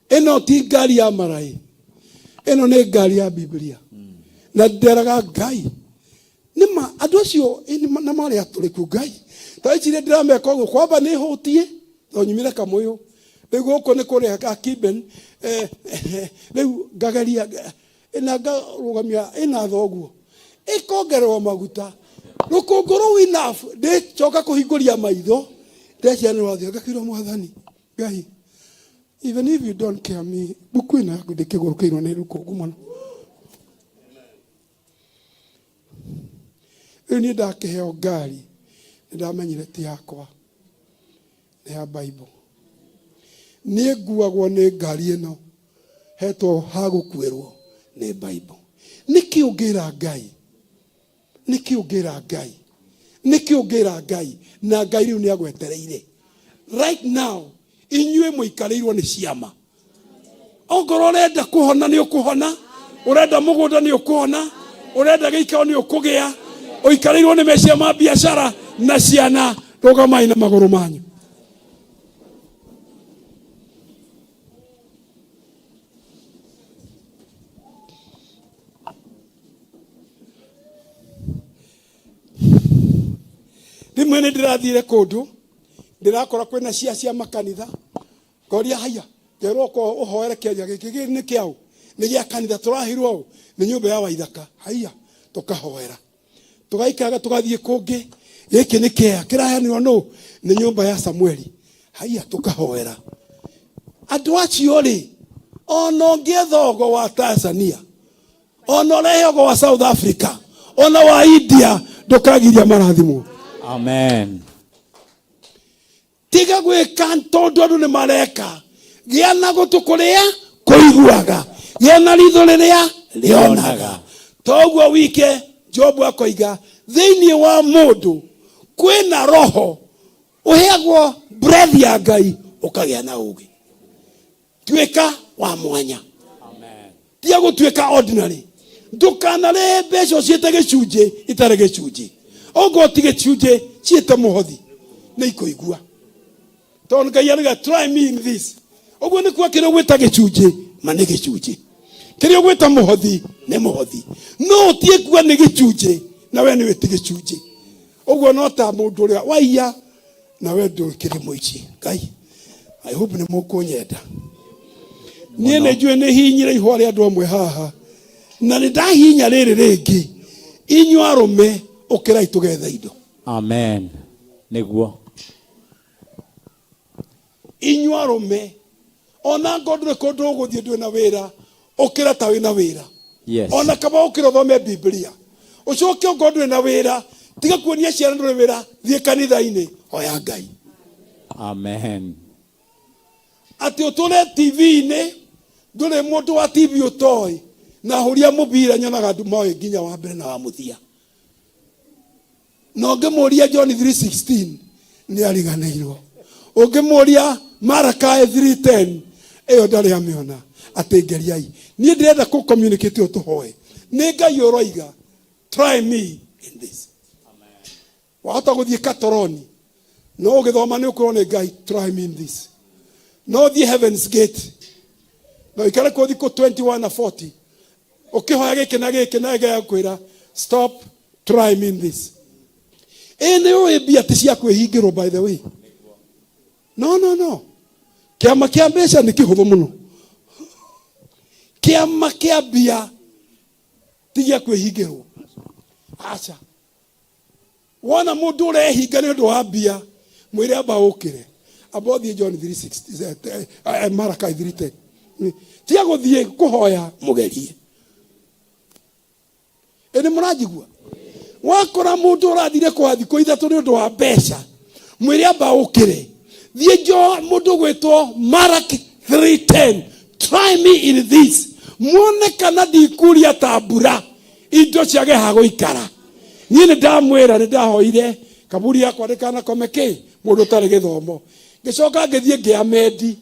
Ĩno ti ngari ya marai ĩno nĩ ngari ya Biblia. Na nderaga Ngai nĩma andũ acio na marĩ atũrĩku Ngai taicire ndirameka ũguo kwamba nĩ hũtie tonyumire Kamũyũ rĩu gũkũ nĩ kũrĩa Akiben rĩu ngageria ĩna ngarũgamia ĩna thoguo ĩkongererwo maguta rũkũngũ rũu enough ndĩcoka kũhingũria maitho ndecianĩrwo thĩ ngakĩrwo mwathani Ngai even if you don't care me buku ĩno yaku ndĩkĩgũrũkĩirwo nĩ rũkũngũ mũno. Rĩu niĩ ndakĩheo ngari nĩndamenyire ti yakwa nĩ ya Bible. Niĩ nguagwo nĩ ngari ĩno hetwo ha gũkuĩrwo nĩ Bible. Nĩkĩ ũngĩra Ngai na Ngai rĩu nĩ agwetereire right now inyuĩ mũikarĩirwo nĩ ciama. Ongorwo ũrenda kũhona nĩ ũkũhona ũrenda mũgũnda nĩ ũkũhona ũrenda gĩikaro nĩ ũkũgĩa ũikarĩirwo nĩ meciria ma biacara na ciana rũgamai na magũrũ manyu. Rimwe nĩ ndĩrathire kũndũ ndirakora kwĩna cia makanitha ngoria haya ngerwo ko ũhoere kĩaria gĩkĩ nĩ kĩaũ nĩ gĩa kanitha tũrahirwo nĩ nyũmba ya Waithaka haya tukahoera tugaikaga tugathie kungi giki ni kia kiraheanirwo no ni nyumba ya Samueli haiya tukahoera andu acio ri ono ngethogo wa Tanzania ono rehogo wa South Africa ono wa India ndukagiria marathimo. Amen. Tiga gwika tondu andu ni mareka gia na gutukuria kuiguaga gia na ritho riria rionaga toguo wike Job akoiga thiini wa mundu kwina roho uheagwo breath ya Ngai ukagia na ugi tweka wa mwanya. Amen. Tia gutweka ordinary ndukanare mbeca ciete gicunje itare gicunje ogo tige gicunje ciete muhothi na ikoigua tondu Ngai araga try me in this ogo ni kwa kire gwita gicunje mane gicunje kire gwita muhothi ne muhothi no tie kwa ni gicunje na we ni witi gicunje ogo no ta mundu ria waiya na we ndukire muici Ngai I hope ni mukunyenda nie ne jwe ne hinyire ihwa ria andu amwe haha na ni ndahinya riri ringi inywa arume ukirai tugetha indo. Amen. Niguo inywa arume ona ngodure kondu uguthie ndwe na wira ukira ta wina wira. Yes. Ona kama ukira thome Biblia ucoke ngodure na wira tiga kuonia ciana ndure wira thie kanitha-ini hoya Ngai. Amen. Ati utule TV-ini ndure mundu wa TV utoi na huria mubira nyonaga ndu moe nginya wa mbere na wa muthia no ngemuria John 3:16 ni ariganeirwo ungemuria Malachi 3:10 eyo ndari amiona ati ngeriai ni ndirenda ku communicate utuhoe ni Ngai uroiga try me in this. Amen. Wahota guthie Katoroni no ugithoma ni ukurwo ni Ngai try me in this no the heavens gate no ikara ko thiko 21 na 40 ukihoya giki na giki na Ngai akwira stop try me in this. Ene o bia tisia kwihingirwo by the way. No kiama kia mbeca ni kihuthu muno kiama kia bia tigia kwihingirwo acha wona mundu urehinga ni undu wa bia mwire aba ukire abothie John 3:60 Malachi 3:10 tia guthie kuhoya mugerie ene murajigua wakora mundu urathire kwa thiko ithatu ni undu wa mbeca mwire aba ukire thie jo mundu gwitwo Malachi 3:10 try me in this muone kana ndikuria tambura indo ciage ha guikara ni ndamwira ni ndahoire kaburi yakwa ndikana komeke mundu tari githomo ngicoka ngithie ngiamedi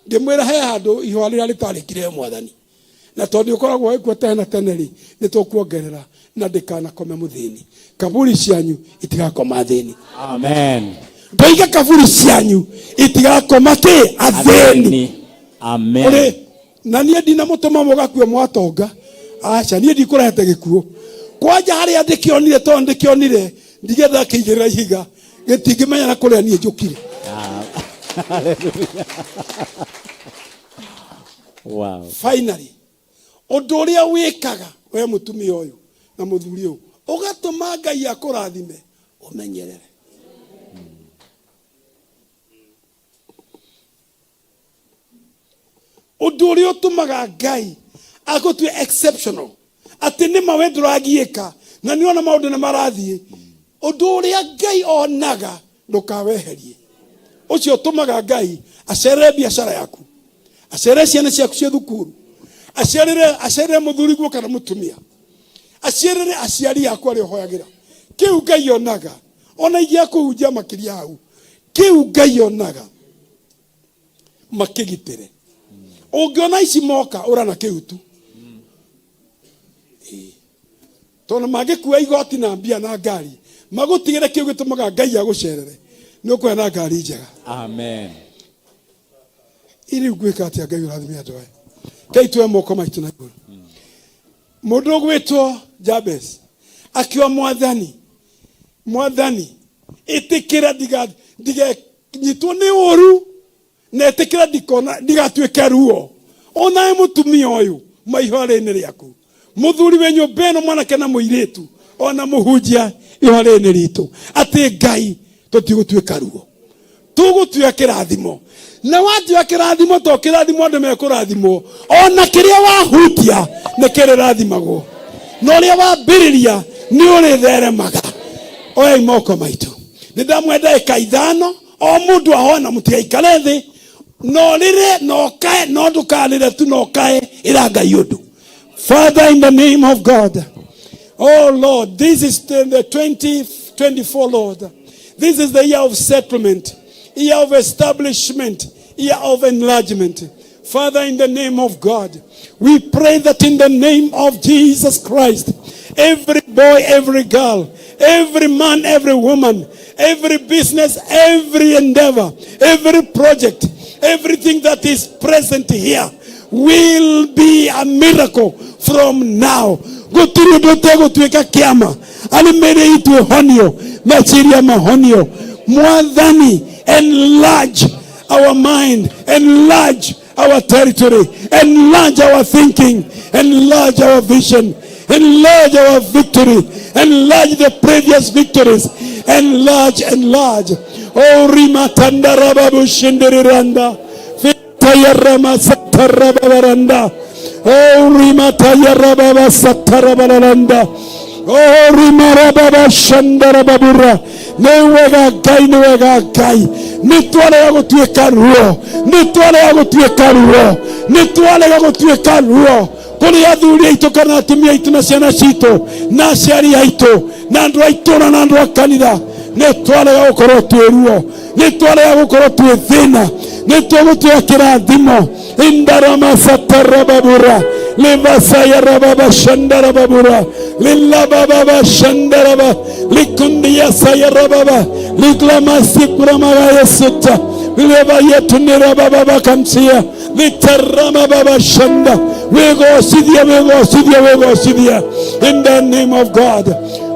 ngimwira he handu ihwa rira ritarikire mwathani na tondu ukoragwo ikuo tena teneri ni tukuongerera na ndikana kome muthini kaburi cianyu itigakoma thini. Amen. Ndoiga kaburi cianyu itigakoma ki athini. Amen. Ore na nie ndina mutuma mugakue mwatonga acha nie ndikurehete gikuo kwanja hari andikionire to ndikionire ndigetha kiigirira ihiga gitingimenya na kuria nie njukire. Hallelujah. Wow. Finally undu uria wikaga we mutumia uyu na muthuri uyu ugatuma Ngai akurathime umenyerere. Undu uria utumaga Ngai agutwe exceptional ati ni mawe nduragiika na niona maundu ni marathie undu uria Ngai onaga ndukaweherie ucio utumaga Ngai acerere biashara yaku acerere ciana ciaku cia thukuru acerere muthuri guo kana mutumia acerere aciari yaku ari hoyagira kiu Ngai onaga ona igia kuhunjia makiria hau kiu Ngai onaga makigitire ungiona ici moka urana kiu tu tono magikuwa igoti na mbia na ngari magutigire kiu gitumaga Ngai agucerere nuko na ngari njega. Amen. Iri gwika ati Ngai urathime andu aya kai twe moko maitu na iguru mundu gwitwo Jabez akiwa mwathani itikira diga nyitwo ni uru na itikira digatwike ruo ona mutumia uyu maihore-ini riaku Muthuri we nyumba ĩno mwanake na mũirĩtu ona mũhunjia ihore-inĩ ritũ atĩ Ngai tũtigũtuĩka ruo, tũgũtuĩka kĩrathimo. Na watuĩka kĩrathimo to kĩrathimo andũ mekũrathimwo, ona kĩrĩa wahutia nĩ kĩrĩrathimagwo, na ũrĩa wambĩrĩria nĩ ũrĩtheremaga. Oya moko maitũ, nĩndamwenda ĩka 5 o mũndũ ahona mũtigaikare thĩ, no rĩrĩ no kae no ndũkarĩre tu no kae ĩra Ngai ũndũ. Father, in the name of God, oh Lord, this is the 2024, Lord. This is the year of settlement, year of establishment, year of enlargement. Father, in the name of God, we pray that in the name of Jesus Christ, every boy, every girl, every man, every woman, every business, every endeavor, every project, everything that is present here will be a miracle from now. Guturu dotego tuweka kiama. Alimere itu honio. Machiria mahonio. Mwadhani. Enlarge our mind. Enlarge our territory. Enlarge our thinking. Enlarge our vision. Enlarge our victory. Enlarge the previous victories. Enlarge, enlarge. Oh, rimatanda rababu shindiriranda. Fitayarama satarababaranda. Oh, rimatayarababa satarababaranda. Oh, rimarababa shandarababura. Newega gai, newega gai. Nitwale yago tuweka ruo. Nitwale yago tuweka ruo. Nitwale yago tuweka ruo. Kuri athuri aitu kana atumia aitu na ciana citu na aciari aitu na andu aitu na andu a kanitha nitwarega gukorwo twi ruo, nitwarega gukorwo twi thina, nitugutwia kirathimo. Indarama satarababura livasaya rababa shandarababura lilababa shandaraba likundia saya rababa liglamasipura magaya sutta leva yetu nirababa kamsia litarama baba shanda. We go sidia. In the name of God.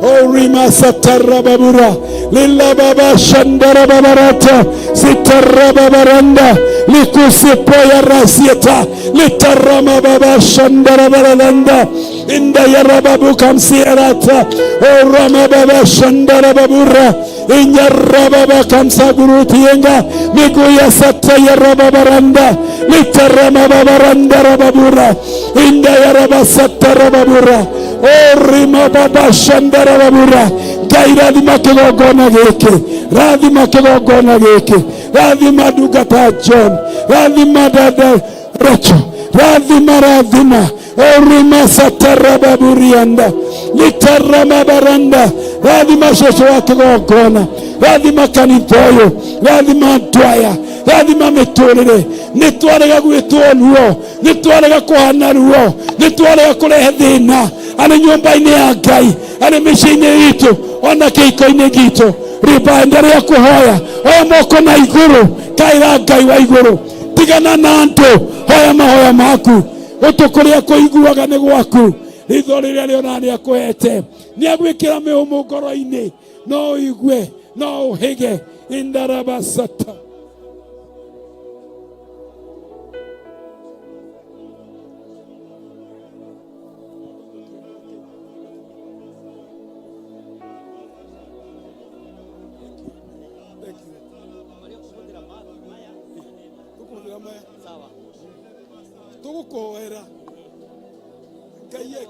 Oh, Rima Satarababura, Lilla Baba Shandara Babarata, Sitarababaranda, Likusipoya Rasieta, Litarama Baba Shandara Baralanda, Inda Yarababu Kamsierata, Oh Rama Baba Shandara Babura, Inya Rababa Kamsagurutienga, Miguya Sataya Rababaranda, Litarama Babaranda Rababura, Inda Yaraba Satarababura. Oh, Rima Baba Shandara Babura. Gai radhima kigogona giki. Radhima kigogona giki. Radhima Dugata John. Radhima Dada Racho. Radhima. Oh, Rima Satara Baburianda. Litarama Baranda. Radhima Shoshoa kigogona. Radhima Kanitoyo. Radhima Dwaya. Radhima Metorere. Nitwarega gwitwo ruo. Nitwarega kuhana ruo. Nitwarega kurehe thina. Ana nyumba-ini ya Ngai, ana mĩciĩ-inĩ itũ, ona kĩhiko-inĩ gitũ. Riba endelea kuhoya. Oya moko na igũrũ, kaĩra Ngai wa igũrũ. Tigana na andũ, hoya mahoya maku. Gũtũ kũrĩa kũiguaga nĩ gwaku. Ritho rĩrĩa rĩona nĩ akũhete. Nĩ agwĩkĩra mĩhũmũ ngoro-inĩ. No ũigue, no ũhĩge. Indarabasata. Tugukoera Ngai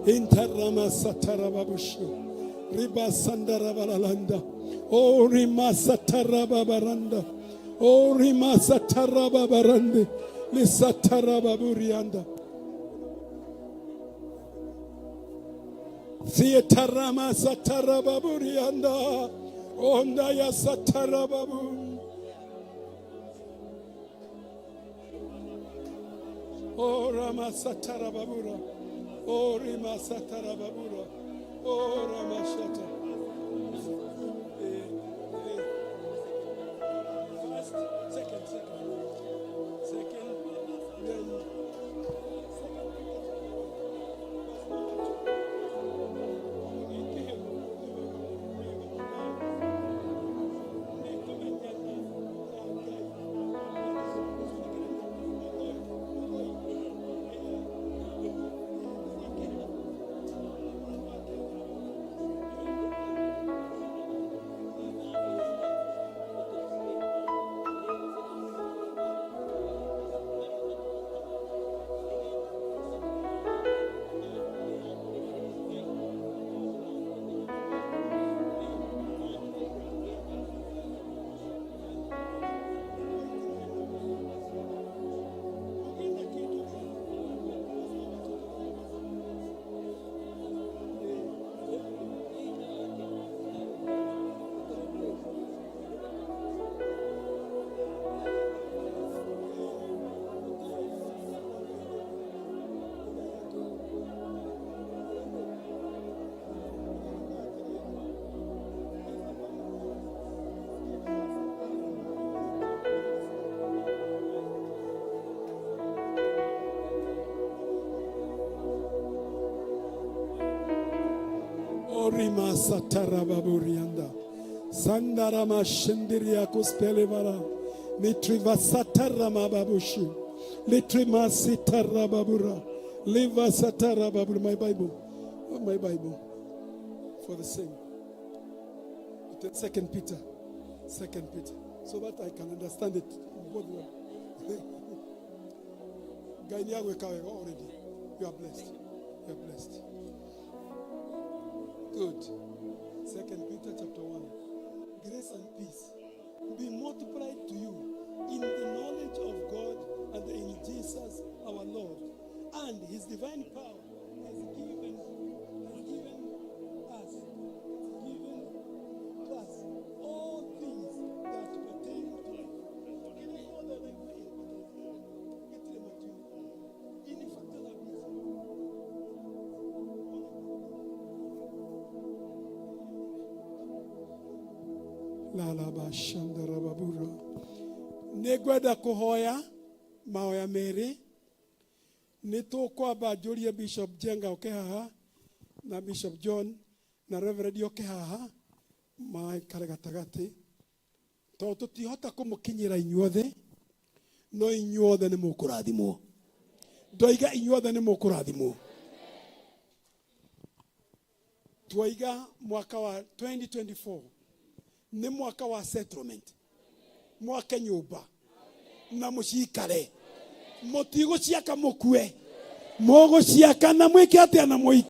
Intarama satarababushu Riba Sandara Balalanda. Oh, Rima Sataraba Baranda. Oh, Rima Sataraba Barande. Lisataraba Burianda. Theatarama Sataraba Burianda. Ondaya Sataraba Bun. Oh, Rama Sataraba Bura. Oh, Rima Sataraba Bura. Oh, Ramashata. Orima satara baburianda. Sandara mashindiria kuspelevara. Litriva satara mababushi. Litrima sitara babura. Liva satara babura. My Bible. My Bible. For the same. 2 Peter. 2 Peter. So that I can understand it both ways. Already. You are blessed. You are blessed. Good. 2 Peter chapter 1. Grace and peace be multiplied to you in the knowledge of God and in Jesus our Lord, and his divine power has given us all things that pertain to life. Even all that I pray, get them at you. In fact, Lalaba Shandara Babura. Negweda kuhoya mahoya meri. Nito kwa bajuria Bishop Jenga okehaha na Bishop John na Reverend okehaha mai karagatagati. To tutihota kumukinyira inyuothe no inyuothe ni mukurathimwo. Ndoiga inyuothe ni mukurathimwo. Twaiga mwaka wa 2024 ni mwaka wa settlement. Mwaka nyumba na mushikare. Motigo ciaka mukue. Mogo ciaka na mwike atia na